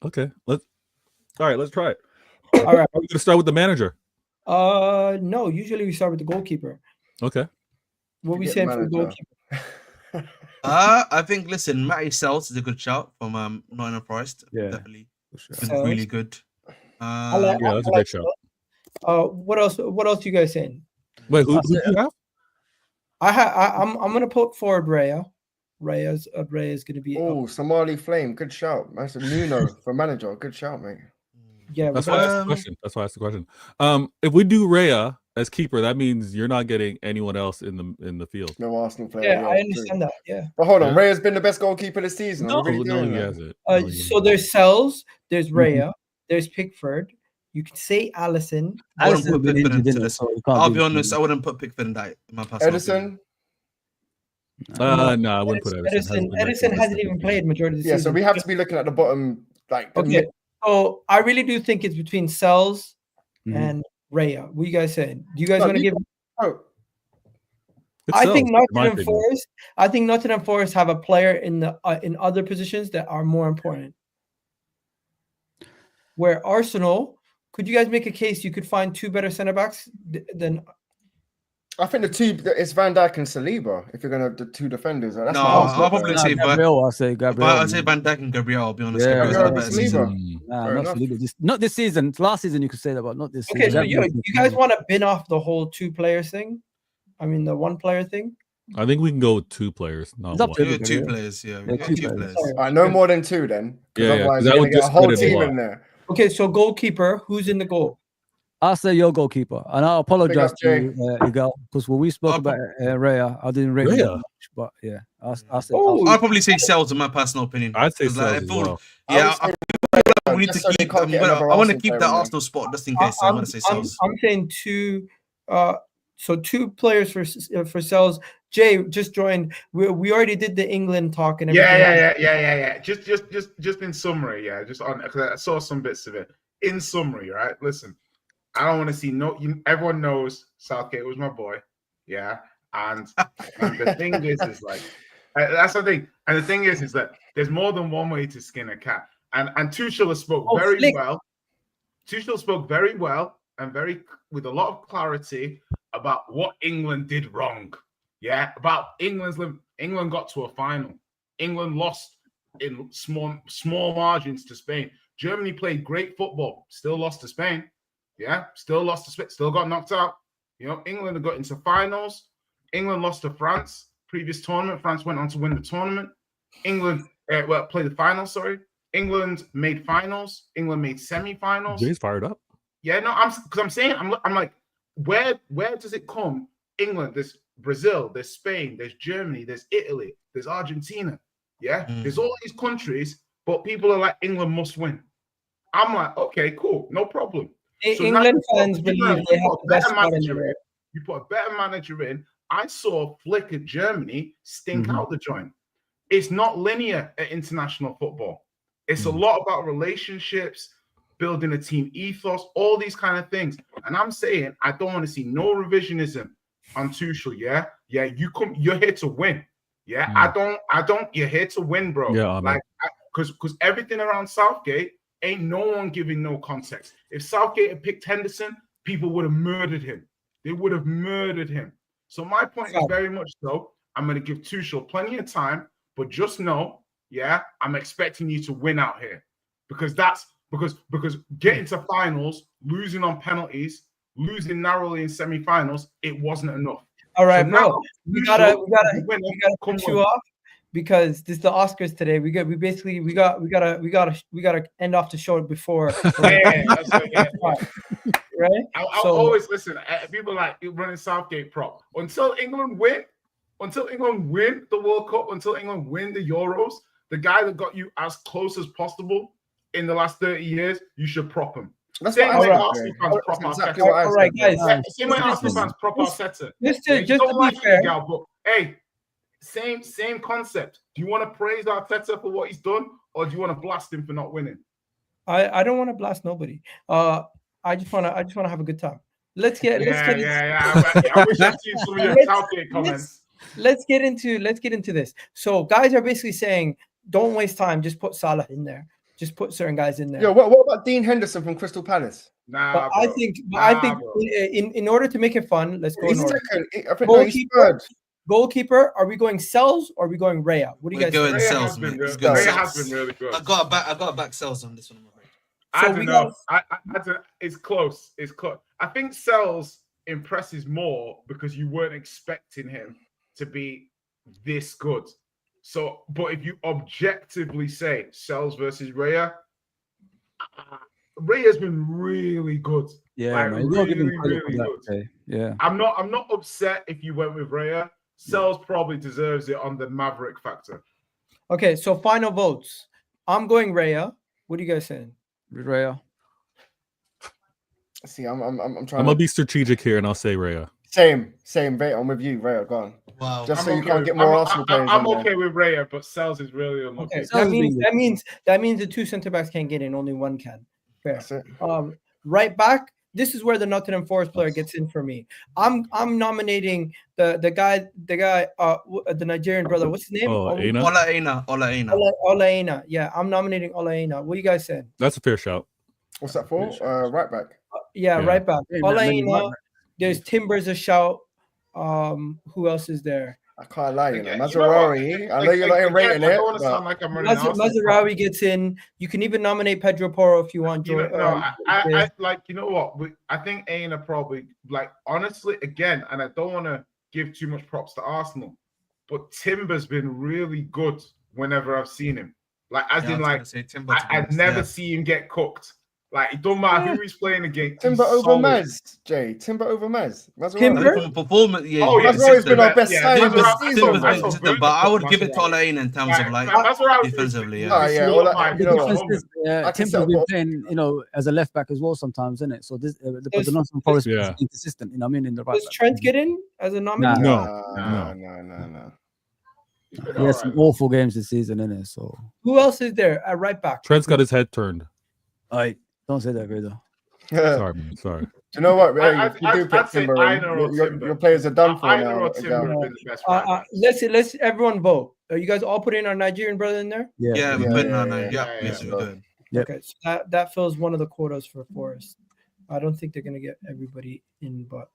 Okay. Let's try it. All right. Are we gonna start with the manager? No. Usually we start with the goalkeeper. Okay. What we Forget saying for the manager. goalkeeper? I think, listen, Myles is a good shout from Nottingham Forest. Yeah. Definitely. For sure. Been Sells. really good. Yeah, that's a good shout. What else you guys saying? Wait, who do you have? I'm gonna put forward Raya. Raya's gonna be Oh, Somali Flame, good shout. That's a Nuno for manager. Good shout, mate. yeah. That's why I asked the question. That's why I asked the question. If we do Raya as keeper, that means you're not getting anyone else in the field. No Arsenal player. Yeah, I true. understand that. Yeah. But hold on, Yeah. Raya's been the best goalkeeper this season. No, Are we really no, doing he that? hasn't. No, he So hasn't. there's Sells, there's Raya, there's Pickford. You can say Allison. I wouldn't Alisson put been Pickford injured, into innit? this. So you can't I'll give be it to honest, him. I wouldn't put Pickford in that in my personal opinion. Edison. No, I wouldn't put Edison. Edison hasn't even played majority of the Yeah, season. so we have to be looking at the bottom, like the Okay. So I really do think it's between Sells Mhm. and Raya. What you guys saying? Do you guys No, want to you- give? Oh, I think in my Nottingham opinion. Forest. I think Nottingham Forest have a player in the in other positions that are more important. Where Arsenal, could you guys make a case you could find 2 better center backs than? I think the two it's Van Dijk and Saliba. If you're gonna have the 2 defenders, that's No, my I'll Arsenal probably player. say Gabriel. I'll say Gabriel. I'd say Van Dijk and Gabriel. I'll be honest. Yeah, Gabriel's Gabriel had a better and season. Saliba. Nah, Fair not enough. Saliba. Not this season. Last season you could say that, but not this Okay, season. so you guys want to bin off the whole 2 players thing? I mean the 1 player thing. I think we can go with 2 players, not It's up one. to We you. got 2 players, yeah. We Yeah, got 2 2 players. players. All right, no more than 2 then. 'Cause Yeah, otherwise that you're would gonna get a just whole split it a team lot. in there. Okay, so goalkeeper, who's in the goal? I'll say your goalkeeper, and I apologize up, to you, Egal, because when we spoke about Raya, I didn't rate him that much, but yeah, I'll say. Oh, I'll probably say Sells in my personal opinion. I'd say 'Cause, like, Sells as well. Yeah, I we need to just so they keep. can't get another I want to Arsenal keep player that in there. Arsenal spot just in case. So I'm going to say Sells. I'm saying two. So 2 players for Sells. Jay just joined. We already did the England talk and everything. Yeah. Just in summary, just on, because I saw some bits of it. In summary, right? Listen, I don't want to see everyone knows Southgate was my boy, and the thing is like that's the thing, and the thing is that there's more than one way to skin a cat, and Tuchel spoke very well. Tuchel spoke very well and with a lot of clarity about what England did wrong. Yeah, about England got to a final. England lost in small margins to Spain. Germany played great football, still lost to Spain. Yeah, still lost to Spain, still got knocked out. England have got into finals. England lost to France previous tournament. France went on to win the tournament. England played the finals. Sorry, England made finals. England made semi-finals. Jay's fired up. Yeah, no, I'm like, where does it come? England, there's Brazil, there's Spain, there's Germany, there's Italy, there's Argentina. Yeah, there's all these countries, but people are like, England must win. I'm like, okay, cool, no problem. So England fans believe they have the best manager in. You put a better manager in. I saw Flick at Germany stink out the joint. It's not linear at international football. It's a lot about relationships, building a team ethos, all these kind of things. And I'm saying I don't want to see no revisionism on Tuchel. Yeah, you're here to win. Yeah, I don't. You're here to win, bro. Yeah, like because everything around Southgate ain't no one giving no context. If Southgate had picked Henderson, people would have murdered him. They would have murdered him. So my point is very much so. I'm going to give Tuchel plenty of time, but just know, I'm expecting you to win out here, because getting to finals, losing on penalties, losing narrowly in semi-finals, it wasn't enough. All right, so bro. We gotta cut you off because this is the Oscars today. We gotta end off the show before. Right? I'll always listen. People like running Southgate prop until England win the World Cup, until England win the Euros. The guy that got you as close as possible in the last 30 years, you should prop him. That's same way Arsenal fans prop Arteta. All right, guys. Same way Arsenal fans prop Arteta. Just to be fair, but hey, same concept. Do you want to praise Arteta for what he's done, or do you want to blast him for not winning? I don't want to blast nobody. I just want to have a good time. Let's get I wish I'd seen some of your Southgate comments. Let's get into this. So guys are basically saying, don't waste time. Just put Salah in there. Just put certain guys in there. Yeah. What about Dean Henderson from Crystal Palace? Nah, I think in order to make it fun, let's go. He's second. He's third. Goalkeeper. Are we going Sells or are we going Raya? What do you guys think? Sells, man. Raya has been really good. I got back Sells on this one. I don't know. It's close. It's close. I think Sells impresses more because you weren't expecting him to be this good. So, but if you objectively say Sells versus Raya, Raya's been really good. Yeah, like, really good. Okay. Yeah, I'm not upset if you went with Raya. Sells probably deserves it on the Maverick factor. Okay, so final votes. I'm going Raya. What are you guys saying? Raya. See, I'm trying. I'm gonna be strategic here, and I'll say Raya. Same. Raya, I'm with you. Raya, go on. Wow. Just so you can't get more Arsenal players. I'm okay with Raya, but Sells is really unlucky. Okay, that means the 2 centre backs can't get in. Only one can. Fair. That's it. Right back. This is where the Nottingham Forest player gets in for me. I'm nominating the guy, the Nigerian brother. What's his name? Ola Aina. Yeah, I'm nominating Ola Aina. What are you guys saying? That's a fair shout. What's that for? Right back. Right back. Ola Aina. There's Timber's a shout. Who else is there? I can't lie, Mazraoui. I know you're not rating it. I don't want to sound like I'm running Mazraoui gets in. You can even nominate Pedro Porro if you want. I like, you know what? I think Aina probably, like, honestly, again, and I don't want to give too much props to Arsenal, but Timber's been really good whenever I've seen him. Like, as in, like, I never see him get cooked. Like, it don't matter who he's playing against. Timber he's over solid. Mez, Jay. Timber over Mez. That's Timber? right. From a performance, yeah. Oh, yeah, That's always been our best Yeah, signing that's this what I- season. Timber's I been saw consistent, but I would give it to That's Alain in terms of like that's what I was defensively. thinking. Yeah. Oh, This yeah, is well, what my- you know what? Difference is, I can Timber's settle been for- playing, as a left back as well sometimes, isn't it? So this, but Does- the Nottingham Forest yeah. is inconsistent. You know what I mean? In the right. Does back. Trent get in as a nominee? Nah. No. He has some awful games this season, innit? So Who else is there at right back? Trent's got his head turned. I don't say that, Grado. Sorry, man. Sorry. Do you know what? I- If you do pick I'd say Timber, Einer or your Timber. players are done for Einer now. or Timber have been the best right backs. Let's everyone vote. Are you guys all putting our Nigerian brother in there? Yeah, we're putting on yeah. yes, we're doing. Yep. Okay, so that fills one of the quotas for Forest. I don't think they're gonna get everybody in, but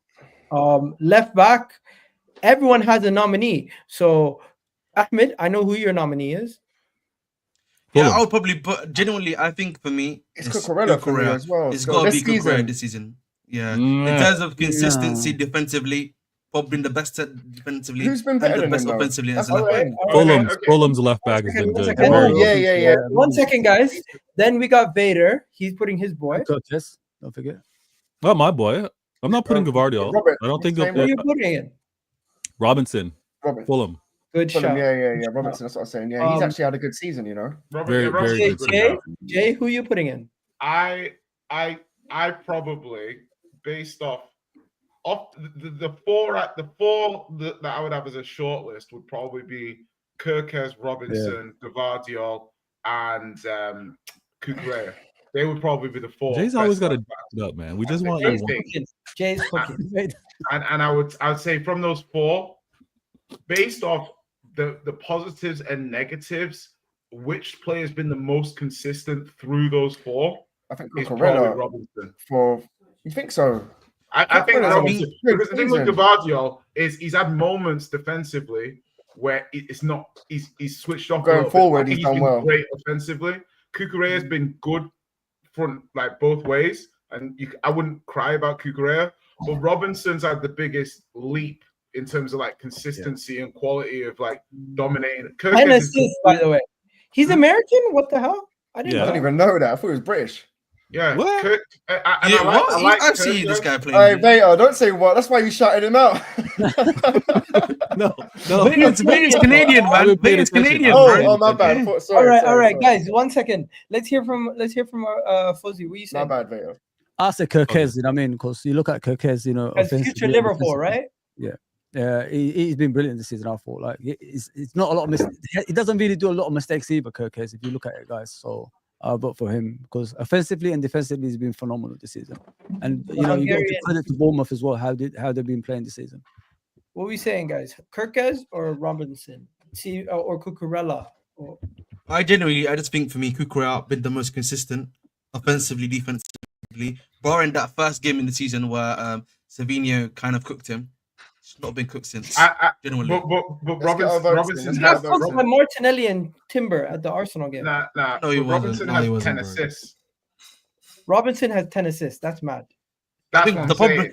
left back, everyone has a nominee. So Ahmed, I know who your nominee is. Yeah, Fulham. I would probably, but genuinely, I think for me, It's Cucurella for me as well. It's So got to this be Cucurella season- this season. Yeah, Yeah. in terms of consistency defensively, probably the best defensively. Who's been and better the than best him, though? offensively as That's a all left back. right. Fulham's left back has been One good. second. Oh, Very yeah. good. One second, guys. Then we got Vader. He's putting his boy. Curtis, don't forget. Not my boy. I'm not putting Gavardio. Robert, I don't think his Who are name you putting in? Robinson. Robert. Fulham. Good Fulham, shot. yeah. Robertson, that's what I'm saying. Yeah, he's actually had a good season, Very, very Jay, good. Jay, who are you putting in? I probably, based off the four that I would have as a short list would probably be Kirkes, Robinson, Gavardiol, and Cucurella. They would probably be the four. Jay's always best got to left backs. it up, man. We just I want think- one. Jay's cooking. And I would say from those four, based off the positives and negatives, which player has been the most consistent through those four? I think It's probably Cucurella Robinson. You think so? I think Cucurella's Robinson, good because the thing with season. Gavardiol is he's had moments defensively where it's not he's switched off a Going little bit. forward, I think he's done been well. great offensively. Cucurella has been good front like both ways, and I wouldn't cry about Cucurella, but Robinson's had the biggest leap in terms of like consistency and quality of like dominating. 10 assists, by the way. He's American? What the hell? I didn't Yeah. I know. don't even know that. I thought he was British. Yeah, What? Kirk, and Yeah, I like I've seen Kirk, this guy Hey, playing. Vader, don't say what. That's why you shouted him out. No. Vader's Canadian, I man. haven't paid Vader's attention. Canadian, Oh, bro. my bad. All right, Sorry. guys. 1 second. Let's hear from Fuzzy. What you My saying? bad, Vader. I say Kirkes, you know what I mean? Because you look at Kirkes, As future Liverpool, right? Yeah, he's been brilliant this season. I thought like it's not a lot of mistakes. He doesn't really do a lot of mistakes either, Kirkes. If you look at it, guys, so I'll vote for him because offensively and defensively he's been phenomenal this season. And you got to give credit to Bournemouth as well. How they've been playing this season. What are we saying, guys? Kirkes or Robinson? Or Cucurella? I just think for me, Cucurella been the most consistent offensively, defensively, barring that first game in the season where Savinho kind of cooked him. It's not been cooked since. Generally, but Let's get our votes in. Robinson Let's You get has got our fucked by Martinelli and Timber at the Arsenal game. nah. No, he but wasn't. Robinson No, he has wasn't, 10 bro. assists. Robinson has 10 assists. That's mad. That's think what I'm the problem- saying.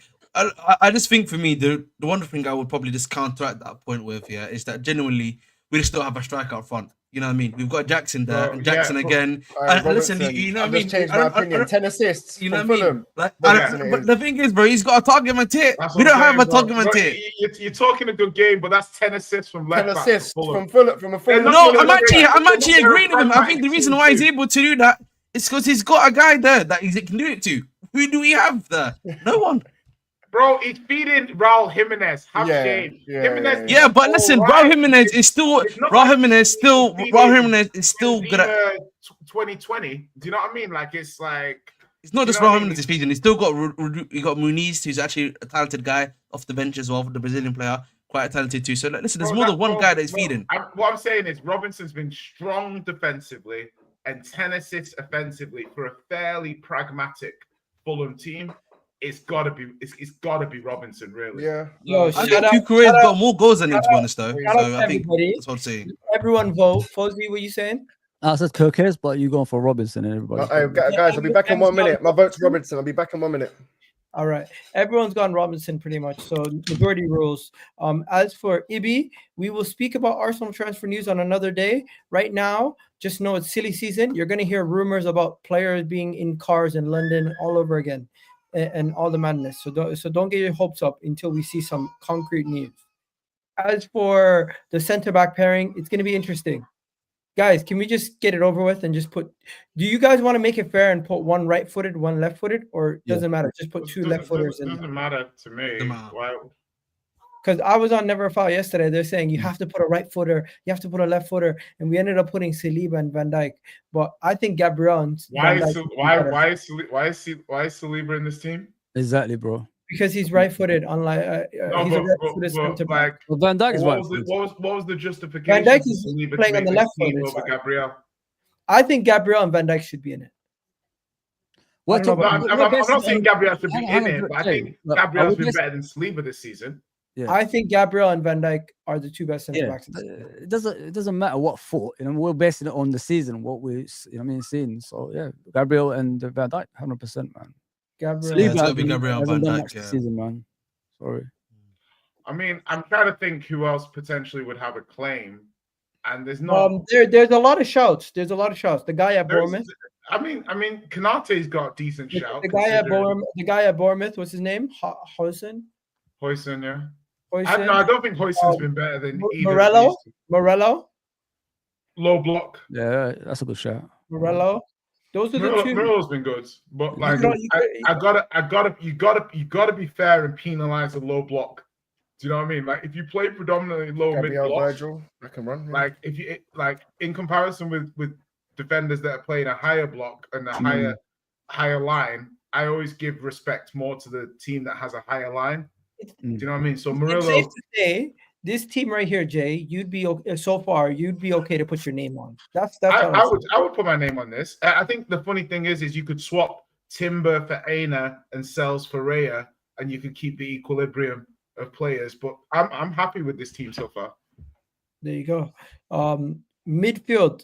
I just think for me, the one thing I would probably just counteract that point with, is that genuinely we just don't have a striker up front. You know what I mean? We've got Jackson there, Well, and Jackson yeah, again. All right, And listen, Robertson, you know what I I've mean? just changed I my don't- I opinion. don't- 10 assists You know from what I mean? Fulham. Like, Robertson but is. the thing is, bro, he's got a target man tick. That's We what don't I'm have a saying, bro. target man Bro, tick. You're talking a good game, but that's 10 assists from left 10 back. assists Fulham. from Fulham. From a Fulham. No, No, I'm I'm actually they're agreeing with him. I think the pragmatic reason team why he's too. able to do that is because he's got a guy there that he can do it to. Who do we have there? No one. Bro, he's feeding Raul Jimenez. Have Yeah, shame. yeah, Jimenez Yeah, but listen, Raul Jimenez is still It's not Raul like Jimenez still he's Raul feeding Jimenez is still good at. 2020. Do you know what I mean? Like it's like It's not you just know what Raul I mean? Jimenez is feeding. He's still got you got Muniz, who's actually a talented guy off the bench as well, the Brazilian player, quite talented too. So like, listen, there's Bro, more than one guy that he's bro, feeding. what I'm saying is Robinson's been strong defensively and 10 assists offensively for a fairly pragmatic Fulham team. It's gotta be Robinson, really. Yeah. Yo, I shout think out, Cucurella's got more goals than him, to be honest, though. shout out So to I think everybody. that's what I'm saying. Everyone vote. Fuzzy, what you saying? I said Kirkes, but you going for Robinson and everybody. Guys, I'll be back in 1 minute. My vote's Robinson. I'll be back in 1 minute. All right. Everyone's gone Robinson pretty much. So majority rules. As for Ibi, we will speak about Arsenal transfer news on another day. Right now, just know it's silly season. You're going to hear rumors about players being in cars in London all over again and all the madness. So don't get your hopes up until we see some concrete news. As for the center-back pairing, it's going to be interesting. Guys, can we just get it over with and just put? Do you guys want to make it fair and put one right-footed, one left-footed, or doesn't matter? Just put two left-footers in. Doesn't matter to me. Why? Because I was on Never Foul yesterday. They're saying you have to put a right-footer, you have to put a left-footer, and we ended up putting Saliba and Van Dijk. But I think Gabriel and why is Saliba in this team? Exactly, bro. Because he's right-footed, unlike he's a right-footed center back. Well, Van Dijk is what right-footed. was the justification? Van Dijk is playing on the left foot over Gabriel. I think Gabriel and Van Dijk should be in it. I'm not saying Gabriel should be in it, but I think Gabriel's been better than Saliba this season. Yeah. I think Gabriel and Van Dijk are the two best center backs. It doesn't matter what foot. We're basing it on the season, what we seen. So yeah, Gabriel and Van Dijk, 100%, man. Gabriel and Van Dijk, season, man. Sorry. I mean, I'm trying to think who else potentially would have a claim, and there's no. There's a lot of shouts. The guy at Bournemouth. I mean, Kanate's got decent shouts. The guy at Bournemouth. What's his name? Hoyson, yeah. I don't think Hoyson's been better than Morello. Low block. Yeah, that's a good shout. Morello. Those are the two. Morello's been good, but like you gotta be fair and penalize a low block. Do you know what I mean? Like if you play predominantly low mid block, Virgil, I can run. Like if you in comparison with defenders that are playing a higher block and a higher line, I always give respect more to the team that has a higher line. Do you know what I mean? So Murillo. It's safe to say this team right here, Jay. You'd be okay to put your name on. I would put my name on this. I think the funny thing is you could swap Timber for Aina and Sells for Raya, and you could keep the equilibrium of players. But I'm happy with this team so far. There you go. Midfield.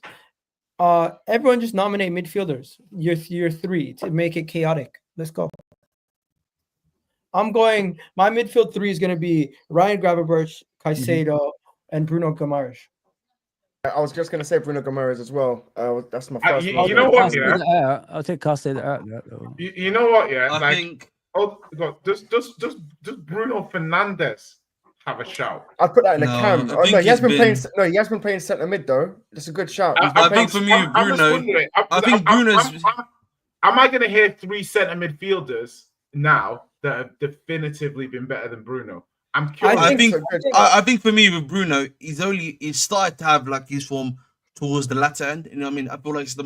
Everyone just nominate midfielders. Your three to make it chaotic. Let's go. I'm going. My midfield three is going to be Ryan Gravenberch, Caicedo, and Bruno Guimaraes. I was just going to say Bruno Guimaraes as well. That's my first. You know what? Yeah, I'll take Caicedo out. You know what? Yeah, I think. Oh God! Does Bruno Fernandes have a shout? I put that in the cam. He has been playing. No, he has been playing centre mid though. That's a good shout. I think for me, Bruno. I think Bruno's. Am I going to hear three centre midfielders now that have definitively been better than Bruno? I'm curious. I think for me with Bruno, he's started to have like his form towards the latter end. You know what I mean? I feel like it's the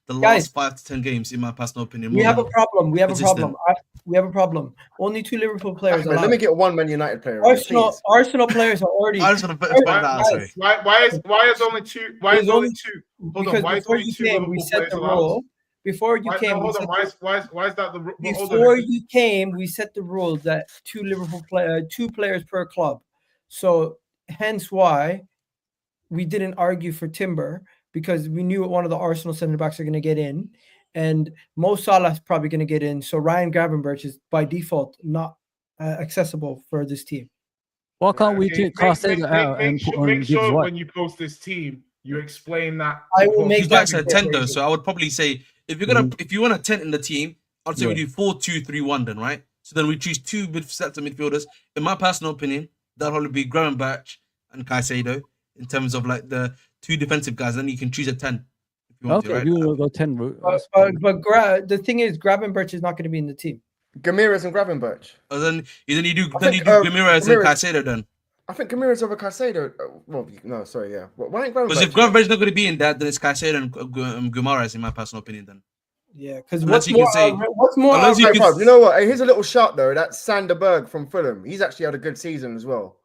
last 5 to 10 games, in my personal opinion. We have a problem. We have a problem. Only 2 Liverpool players. Let me get one Man United player. Arsenal players are already. I just want to find that out. Sorry. Why is only two? Why is only two? Hold on. Why is only two Liverpool players allowed? Before you came, hold on. Why is that the rule? Before you came, we set the rule that 2 players per club. So hence why we didn't argue for Timber, because we knew one of the Arsenal centre backs are going to get in, and Mo Salah is probably going to get in. So Ryan Gravenberch is by default not accessible for this team. Why can't we take Caicedo out and put on Make sure White? When you post this team, you explain that. I will make that a 10 though. So I would probably say if you want a 10 in the team, I'd say we do 4-2-3-1 then, right? So then we choose 2 centre midfielders. In my personal opinion, that'll probably be Gravenberch and Caicedo in terms of like the 2 defensive guys. Then you can choose a 10 if you want to. Right? You will go 10 route. But the thing is, Gravenberch is not going to be in the team. Guimaraes and Gravenberch. Then you do Guimaraes and Caicedo then. I think Guimaraes over Caicedo. Why ain't Gravenberch? Because if Gravenberch not going to be in that, then it's Caicedo and Guimaraes in my personal opinion then. Yeah, because what's more? You know what? Hey, here's a little shot though. That's Sander Berg from Fulham. He's actually had a good season as well.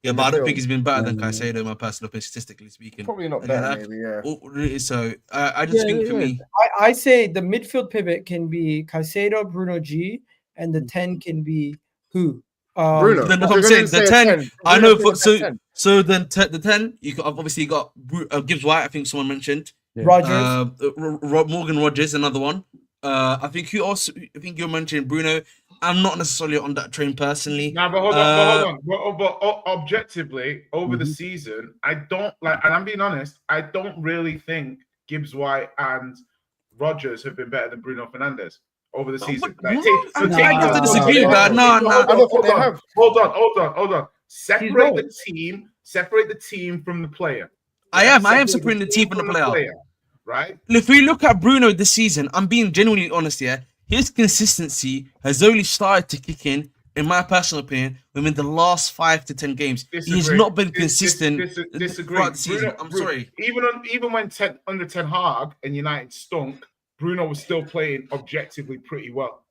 Yeah, but I don't think he's been better than Caicedo in my personal opinion, statistically speaking. Probably not better, maybe. Yeah. So I just think for me, I say the midfield pivot can be Caicedo, Bruno G, and the 10 can be who? Bruno. Then I'm saying the 10. I know. So then the 10. You obviously got Gibbs White. I think someone mentioned Rogers, Morgan Rogers, another one. I think you're mentioning Bruno. I'm not necessarily on that train personally. No, but hold on. But objectively, over the Mhm. season, I don't like, and I'm being honest, I don't really think Gibbs White and Rodgers have been better than Bruno Fernandes over the season. What? So I have to disagree they with that. haven't. No. I don't think they have. Hold on. Separate wrong. the team from the player. I Yeah, am separate separating the team from the player. Right? If we look at Bruno this season, I'm being genuinely honest here. His consistency has only started to kick in my personal opinion, within the last 5 to 10 games. He has not been consistent Disagree. throughout the season. I'm sorry. Even when under Ten Hag and United stunk, Bruno was still playing objectively pretty well.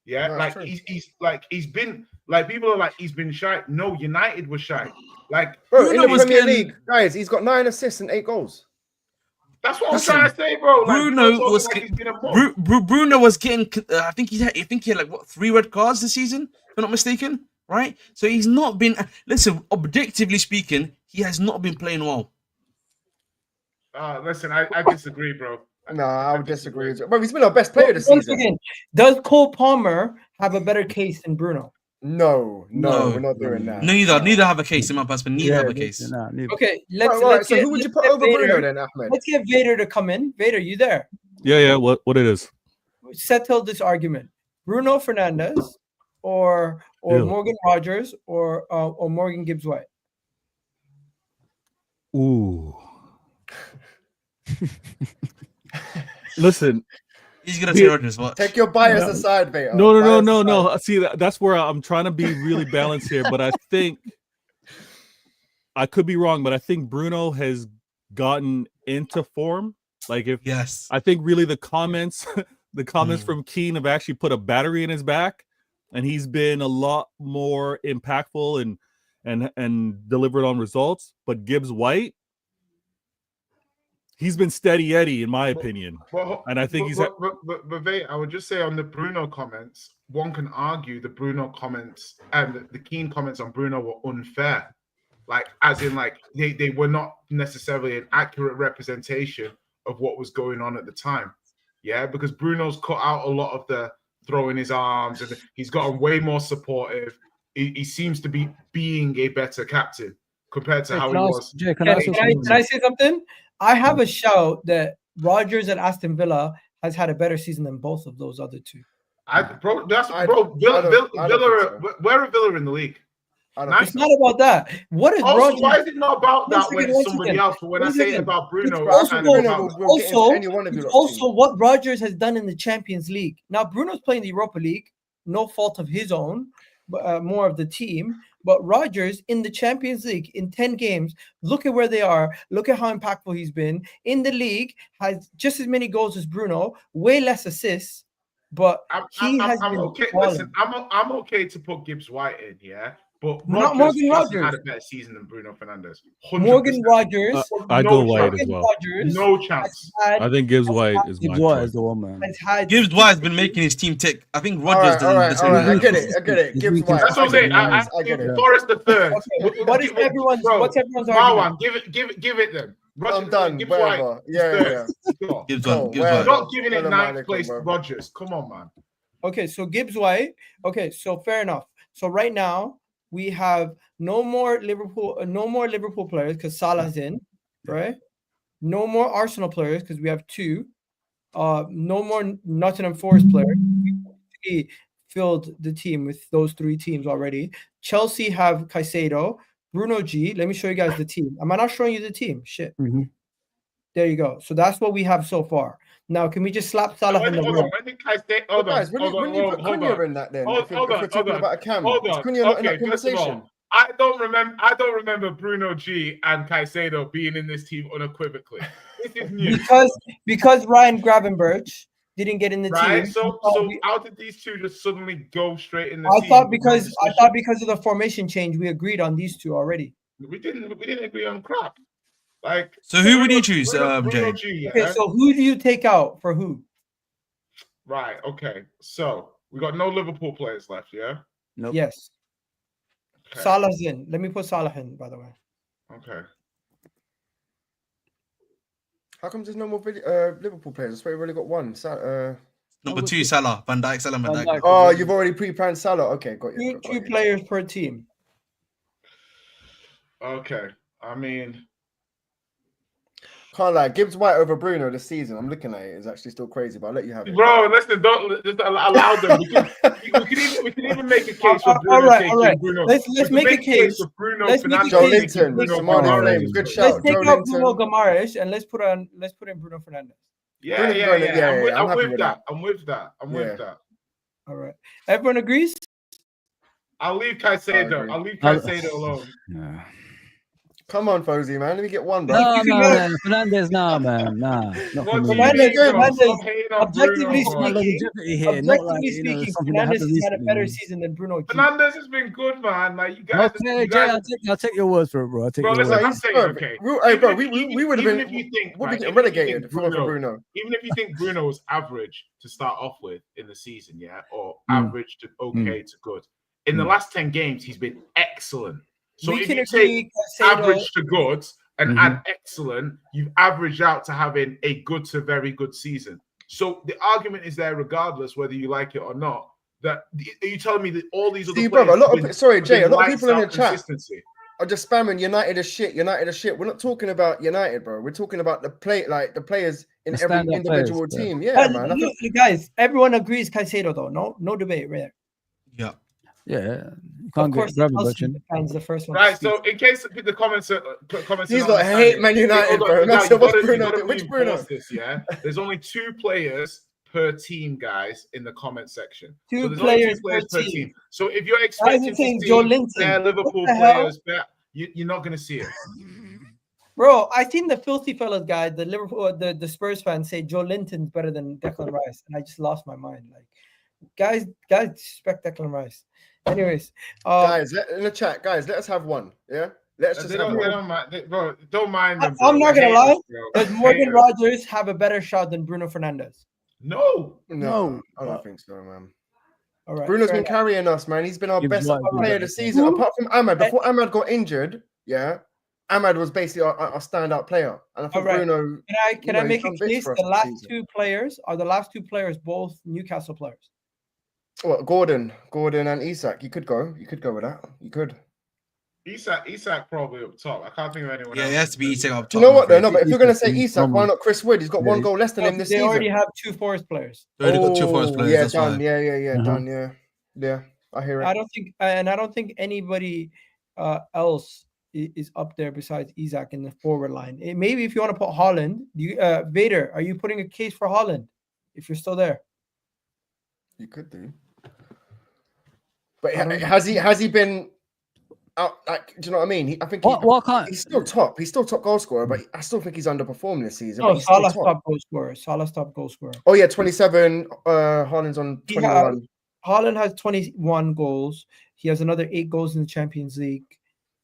Yeah, No, like true. he's been like people are like he's been shy. No, United was shy. Like Bro, Bruno in the was Premier getting- League, guys, he's got 9 assists and 8 goals. that's what Listen, I'm trying to say, bro. Like, Bruno people talking was like he's been a bum. Bruno was getting. I think he had like what 3 red cards this season, if I'm not mistaken. Right, so he's not been. Listen, objectively speaking, he has not been playing well. Listen, I disagree, bro. No, I would disagree with you. Bro, he's been our best player this Once season. again, does Cole Palmer have a better case than Bruno? No, No. we're not doing that. Neither have a case in my perspective. Neither have a neither- case. nah, neither. Okay, let's. Right, let's so get, who would you let's put get over Vader. Bruno then, Ahmed? Let's get Vader to come in. Vader, you there? Yeah. What it is? Settle this argument. Bruno Fernandes or Ew. Morgan Rogers or Morgan Gibbs White. Ooh. Listen, He's gonna say Rodgers. What? Take your bias aside, Vader. no. See, that's where I'm trying to be really balanced here, but I think I could be wrong, but I think Bruno has gotten into form. Like Yes. I think really the comments from Keane have actually put a battery in his back, and he's been a lot more impactful and delivered on results. But Gibbs White, he's been steady Eddie in my opinion, and I think But Vay, I would just say on the Bruno comments, one can argue the Bruno comments and the Keane comments on Bruno were unfair. Like, as in, like they were not necessarily an accurate representation of what was going on at the time. Yeah, because Bruno's cut out a lot of the throwing his arms, and he's gotten way more supportive. He seems to be being a better captain compared to how he was. Jay, can Can, I ask you can I, something? can I say something? I have a shout that Rodgers at Aston Villa has had a better season than both of those other two. Villa, I don't think so. where are Villa in the league? I don't Nice. think It's so. not about that. What is Also, Rodgers? why is it not about that Once when again, it's once somebody again, else? But when I once say again, about Bruno, it's it's kind also- of about we'll get into also, any one of you it's lot's team. also what Rodgers has done in the Champions League. Now, Bruno's playing the Europa League, no fault of his own, but more of the team. But Rodgers in the Champions League in 10 games, look at where they are. Look at how impactful he's been. In the league, has just as many goals as Bruno, way less assists. But I'm has been okay. balling. Listen, I'm okay to put Gibbs White in, yeah. But Not Rodgers Morgan hasn't had Rodgers. a better season than Bruno Fernandes. 100%. Morgan Rodgers, I No go White chance. as well. Rodgers No chance. had, I think Gibbs White is my Gibbs White choice. is the one, man. has had Gibbs White has been making his team tick. I think All Rodgers right. doesn't. I get it. He's Gibbs been White. That's what I'm saying. I get it. Forrest the third. Okay, what is everyone's? Bro, What's everyone's argument? Marwan, give it then. I'm done. Gibbs Whatever. White. Yeah. Go. Gibbs Cool, White. Gibbs well, White. Not giving it Tell him ninth Malik, place, bro. Rodgers. Come on, man. Okay, so Gibbs White. Okay, so fair enough. So right now we have no more Liverpool players because Salah's in, right? No more Arsenal players because we have 2. No more Nottingham Forest players. We filled the team with those 3 teams already. Chelsea have Caicedo, Bruno G. Let me show you guys the team. Am I not showing you the team? Shit. Mhm. There you go. So that's what we have so far. Now, can we just slap Salah in the Hold rim? on. When did I say? But guys, when you put Cunha in that, then if we're talking about a cam, Hold is on. Cunha not in that Okay, first of conversation? all, I don't remember Bruno G and Caicedo being in this team unequivocally. This is new, because Ryan Gravenberch didn't get in the right? team. So how did these two just suddenly go straight in the I team? thought because of the formation change, we agreed on these 2 already. we didn't agree on crap. Like, So who would you choose, Bruno Jay? G, yeah? Okay, so who do you take out for who? Right. Okay. So we got no Liverpool players left. Yeah. Nope. Yes, Okay. Salah's in. Let me put Salah in, by the way. Okay. How come there's no more Liverpool players? I swear we've only got one. Number 2, Salah, Van Dijk, Salah, Van Van Dijk. Dijk. Oh, you've already pre-planned Salah. Okay, got you. Got Two you. players per team. Okay, I mean, Can't lie. Gibbs White over Bruno this season. I'm looking at it. It's actually still crazy, but I'll let you have it. bro, listen, don't just allow them. We can even make a case for Bruno all right. taking Bruno. Let's We can make a case. for Bruno Let's make a Fernandes Joe case. taking Linton, Bruno Somali Fernandes. flame. Good Let's shout. take Joe out Bruno Linton. Guimaraes and let's put in Bruno Fernandes. Yeah, Bruno's yeah, going- yeah. yeah, I'm, yeah, I'm I'm happy with with that. I'm with that. I'm Yeah. with that. All right. Everyone agrees? I'll leave I Caicedo. agree. I'll leave Caicedo alone. Yeah. Come on, Fozy, man. Let me get one, bro. No, man. Fernandes, nah, man. Nah. Not for What do me. you Fernandes- mean, though? Fernandes, Stop hating on objectively Bruno. My speaking, longevity here, not like, Objectively speaking, something that Fernandes happened has had a recently, better man. season than Bruno. Fernandes has been good, man. Like you guys, Okay, you Jay, guys I'll take your words for it, bro. I'll take bro, your listen, words. I'm saying, Bro, okay. Hey, bro, Even if- we would have even been. if you think, We'll be right, getting even if you relegated think for Bruno. Even if you think Bruno was average to start off with in the season, yeah, or Mm. average to okay to good, in the last 10 games he's been excellent. So We if can you agree, take Caicedo, average to good and Mhm. add excellent, you've averaged out to having a good to very good season. So the argument is there, regardless whether you like it or not. That are you telling me that all these other See, players? brother, a lot have of sorry, Jay, a been lot of lights people in the out chat consistency? are just spamming United as shit. United as shit. We're not talking about United, bro. We're talking about the players in The every stand-up individual players, team. Yeah, man. I look, think guys, everyone agrees Caicedo though. No debate, right? Yeah. Yeah, you Of can't course, get the Gravenberch Chelsea in. fans, the first one. to Right, speak. so in case the comments these not lot hate understanding, Man United, hold on, bro. you Man, so what's gotta Bruno doing? Which Bruno? reinforce this, yeah. There's only 2 players per team, guys, in the comment section. Two So there's only 2 players players per per team. team. So if you're Guys are expecting to saying see Joe Linton. their What Liverpool the hell? players, you're not gonna see it. Bro, I seen the Filthy Fellas guy, the Liverpool, the Spurs fans say Joe Linton's better than Declan Rice, and I just lost my mind. Like, guys respect Declan Rice. Anyways, Guys, in the chat, guys, let us have one. Yeah, let's just They have don't one. mind, bro. Don't mind them. Bro. I'm not gonna They're lie. haters, bro. Does Morgan Haters. Rogers have a better shot than Bruno Fernandes? No. No, I don't think so, man. All right, Bruno's fair been enough. carrying us, man. He's been our Gibbs best White, player Gibbs this season, Who? apart from Ahmad. Before Ahmad got injured, yeah, Ahmad was basically our standout player, and I think All right. Bruno. Can I he's make a done bits case? for us The this last season. 2 players are the last 2 players both Newcastle players. What Gordon and Isak? You could go with that. You could. Isak probably up top. I can't think of anyone Yeah, else. it has to be Isak up top. Do you know I'm what though? afraid. No, but if you're gonna say Isak, Isak, why not Chris Wood? He's got Yeah, 1 goal less than him No, this they season. already have 2 Forest players. They already got 2 Forest players. Yeah, That's done. why. Yeah, Uh-huh. done. Yeah. I hear it. I don't think anybody else is up there besides Isak in the forward line. Maybe if you want to put Haaland, Vader, are you putting a case for Haaland if you're still there? You could do. But I don't know. has he been out? Like, do you know what I mean? I think What can't? he's still top. He's still top goal scorer, but I still think he's underperformed this season. No, but he's still Salah's top. top goal scorer. Salah's top goal scorer. Oh yeah, 27. Haaland's on He 21. Haaland has 21 goals. He has another 8 goals in the Champions League.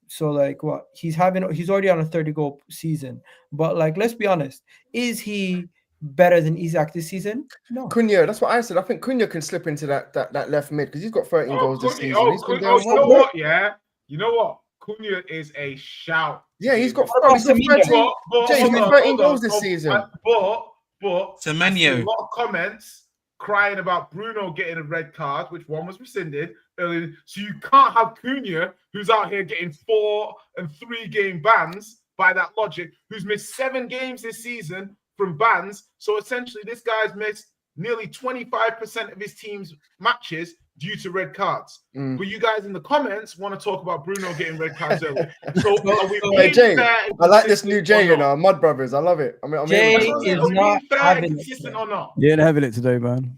So like what? He's already on a 30-goal season. But like, let's be honest, is he better than Isak this season? No. Cunha, that's what I said. I think Cunha can slip into that left mid because he's got 13 goals this season. He's been doing you know well. what? Yeah, you know what? Cunha is a shout. Yeah, he's got What about 13 Semenyo? Jay, he's got 13 goals this season. But I see Semenyo. a lot of comments crying about Bruno getting a red card, which one was rescinded earlier. So you can't have Cunha, who's out here getting 4 and 3 game bans by that logic, who's missed 7 games this season from bans. So essentially, this guy's missed nearly 25% of his team's matches due to red cards. But you guys in the comments want to talk about Bruno getting red cards early. So are we Hey, Jay, fair and I like this new consistent Jay, or you not? know, Mud Brothers. I love it. Jay Are we is not fair and having it consistent today. or not? Yeah, they're having it today, man.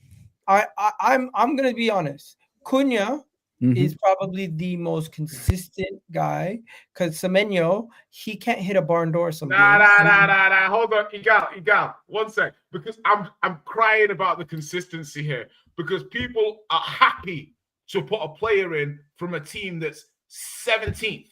I'm gonna be honest. Cunha Mhm. is probably the most consistent guy because Semenyo, he can't hit a barn door sometimes. Nah. Hold on, Egal. 1 sec, because I'm crying about the consistency here because people are happy to put a player in from a team that's 17th,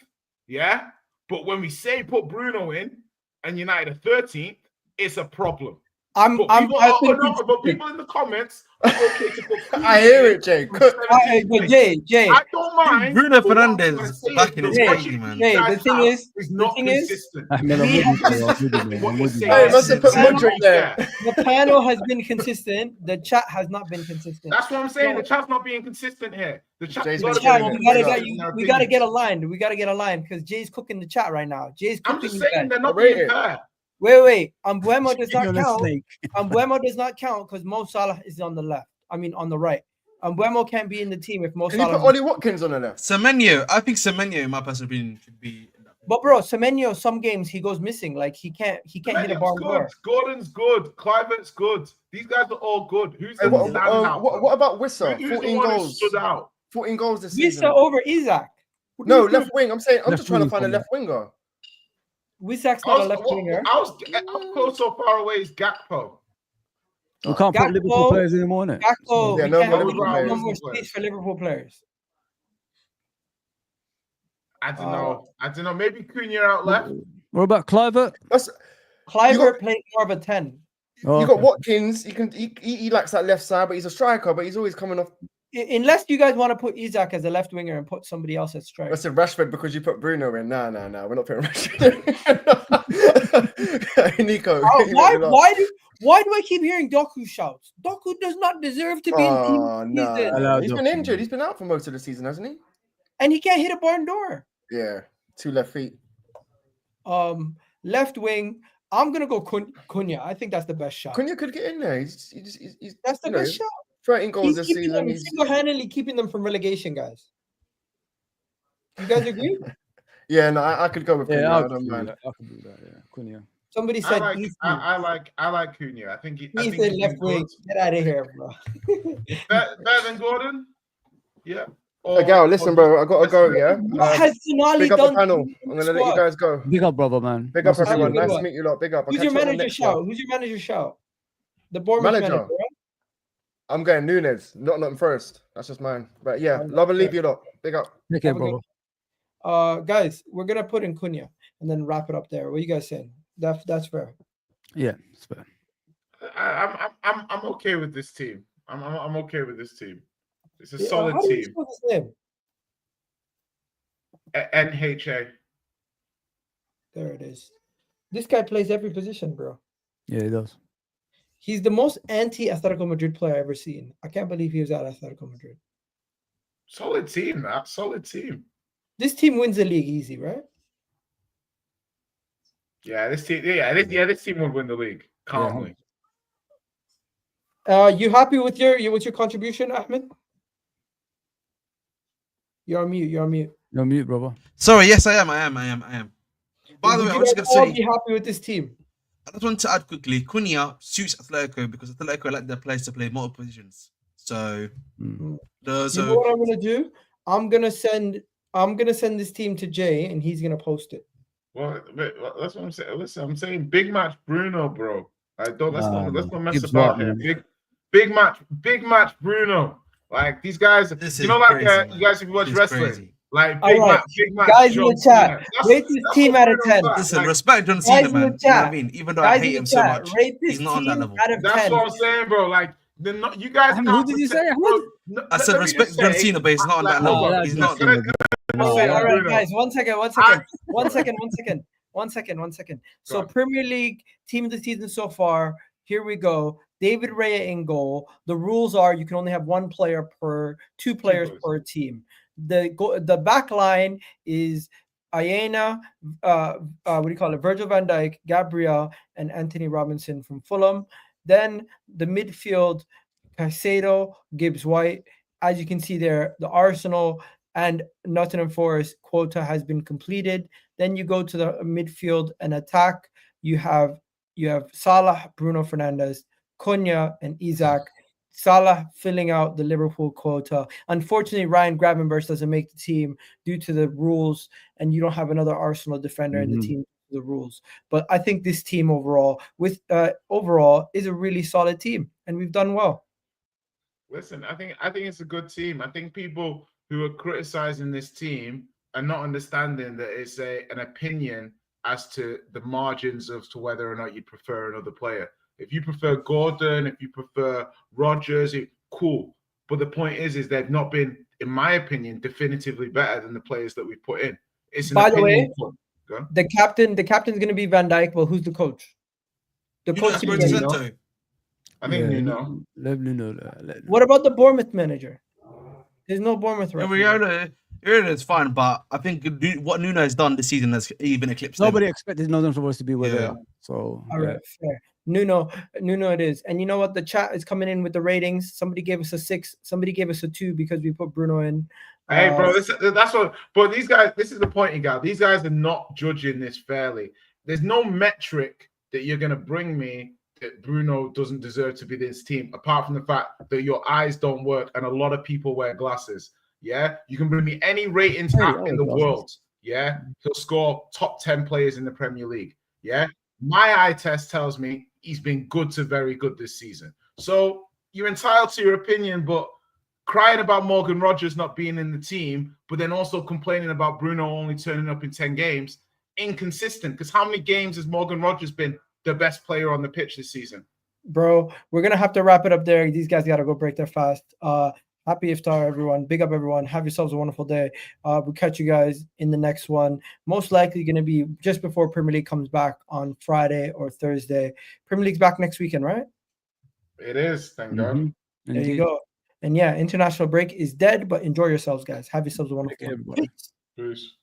yeah. But when we say put Bruno in and United are 13th, it's a problem. I'm But I'm people, I've been but people in the comments are okay to put I hear it, Jay. from Cook. 17th but place. Jay, I don't mind. Bruno but what I'm Fernandes trying to say backing is is the Jay, crazy, logic man. you Jay, guys the thing have is, not the thing is, consistent. I mean, I'm we with have you, bro. I'm been, with you, man. What I'm you're with you. saying Hey, is must have put Panel- Mudrick there. the panel has been consistent. The chat has not been consistent. That's what I'm saying. So- The chat's not being consistent here. The chat's Jay's The been got to chat, killing be it. we gotta Big up. get consistent in their we gotta get opinions. aligned. We gotta get aligned because Jay's cooking the chat right now. Jay's I'm cooking just you saying guys. they're not Rate being it. fair. Wait. Ambuemo does You're not on a count. snake. Ambuemo does not count because Mo Salah is on the left. I mean, on the right. Ambuemo can't be in the team if Mo Can you Salah. put Ollie Watkins on the left? Semenyo, I think Semenyo, in my personal opinion, should be. in that. But bro, Semenyo, some games he goes missing. Like he can't hit a Menio's barn good. door. Gordon's good. Clivert's good. These guys are all good. Who's Hey, the standout? what about Wissa? Who's the 14 one who goals. stood out? 14 goals this Visa season. over Isaac. What No, are you left wing. I'm saying I'm Left just trying to wing find a for left winger. Isak's I not a was, left winger. I was up close or far away is Gakpo. We can't put Liverpool Gakpo- players anymore, innit? Gakpo, Yeah, we no can't more have Liverpool no players. more space for Liverpool players. I don't know. Maybe Cunha out left. What about Clivert? That's, Cliver played more of a 10. Oh, you got okay. Watkins. He likes that left side, but he's a striker. But he's always coming off. Unless you guys want to put Isaac as a left winger and put somebody else as striker. I said Rashford because you put Bruno in. Nah. We're not putting Rashford in. Nico. Why do I keep hearing Doku shouts? Doku does not deserve to be in team no. season. He's been injured. He's been out for most of the season, hasn't he? And he can't hit a barn door. Yeah, 2 left feet. Left wing, I'm gonna go Cunha. I think that's the best shot. Cunha could get in there. He's That's the best shot. 13 goals He's this keeping season. them single-handedly keeping them from relegation, guys. You guys agree? Yeah, no, I could go with Cunha. Yeah, I don't mind. I can do that. Yeah, Cunha. Somebody I said like Cunha. I think he he's said been left wing. good. Get out of here, bro. Better than Gordon? Yeah. Gal, listen, bro. I gotta go. Yeah. What has Sonali Big up the done? panel. I'm gonna let you guys go. Big up, brother, man. Big up Nice to see everyone. you. Nice to meet you lot. Big up. I'll Who's catch your you on the manager next shout? one. Who's your manager shout? The Bournemouth manager, right? I'm going Nunes. Not first. That's just mine. But yeah, love and leave you lot. Big up. Take care, brother. Guys, we're gonna put in Cunha and then wrap it up there. What are you guys saying? That's fair. Yeah, it's fair. I'm okay with this team. I'm okay with this team. It's a Yeah, solid how do you team. spell his name? NHA. There it is. This guy plays every position, bro. Yeah, he does. He's the most anti-Atletico Madrid player I've ever seen. I can't believe he was at Atletico Madrid. Solid team, that solid team. This team wins the league easy, right? Yeah, this team would win the league calmly. You happy with your contribution, Ahmed? You're on mute. You're on mute, brother. Sorry, yes, I am. By the way, I was you going guys to all say, be happy with this team? I just want to add quickly, Cunha suits Atletico because Atletico like their players to play multiple positions. So, You know what I'm gonna do? I'm gonna send this team to Jay, and he's gonna post it. Well, that's what I'm saying. Listen, I'm saying big match Bruno, bro. Let's not mess Gibbs about right, here. Big match Bruno. Like these guys, This you know, is like crazy, you guys if you watch This is wrestling, crazy. like All big right. match. Guys in John the chat, Cena. rate this team out of 10. Listen, Like, respect John guys Cena, in the man. You know what chat. I mean? Even though I hate him so much, Rate this he's not on that team level. out of That's 10. what I'm saying, bro. Like, you guys Ahmed, can't who did you say, pretend- Ahmed? bro, I said let me respect just John say, Cena, but he's not on that like, level. that's He's just not. him. All say, right, Bruno. guys. One second. So on. Premier League team of the season so far. Here we go. David Raya in goal. The rules are you can only have two players per team. The back line is Ayena, Virgil van Dijk, Gabriel, and Anthony Robinson from Fulham. Then the midfield, Caicedo, Gibbs White. As you can see there, the Arsenal and Nottingham Forest quota has been completed. Then you go to the midfield and attack. You have Salah, Bruno Fernandes, Cunha, and Isaac. Salah filling out the Liverpool quota. Unfortunately, Ryan Gravenberch doesn't make the team due to the rules, and you don't have another Arsenal defender in the team due to the rules. But I think this team overall is a really solid team, and we've done well. Listen, I think it's a good team. I think people who are criticizing this team are not understanding that it's an opinion as to the margins as to whether or not you prefer another player. If you prefer Gordon, if you prefer Rodgers, cool. But the point is they've not been, in my opinion, definitively better than the players that we put in. It's an By the way, opinion. the captain's going to be Van Dijk, but who's the coach? The You know, coach. Espirito Santo. I think Let Nuno. What about the Bournemouth manager? There's no Bournemouth right now. It's fine, but I think what Nuno has done this season has even eclipsed Nobody him. expected Northern Forest to be where they Yeah. are. So All right, fair. Nuno it is. And you know what? The chat is coming in with the ratings. Somebody gave us a 6. Somebody gave us a 2 because we put Bruno in. Hey, bro, that's what. But these guys, this is the point, Egal. These guys are not judging this fairly. There's no metric that you're going to bring me that Bruno doesn't deserve to be this team, apart from the fact that your eyes don't work and a lot of people wear glasses. Yeah, you can bring me any ratings app in the world. Yeah, he'll score top 10 players in the Premier League. Yeah, my eye test tells me he's been good to very good this season. So you're entitled to your opinion, but crying about Morgan Rodgers not being in the team, but then also complaining about Bruno only turning up in 10 games, inconsistent. Because how many games has Morgan Rodgers been the best player on the pitch this season? Bro, we're going to have to wrap it up there. These guys got to go break their fast. Happy Iftar, everyone. Big up, everyone. Have yourselves a wonderful day. We'll catch you guys in the next one. Most likely going to be just before Premier League comes back on Friday or Thursday. Premier League's back next weekend, right? It is. Thank God. There you go. And yeah, international break is dead, but enjoy yourselves, guys. Have yourselves a wonderful day. Peace.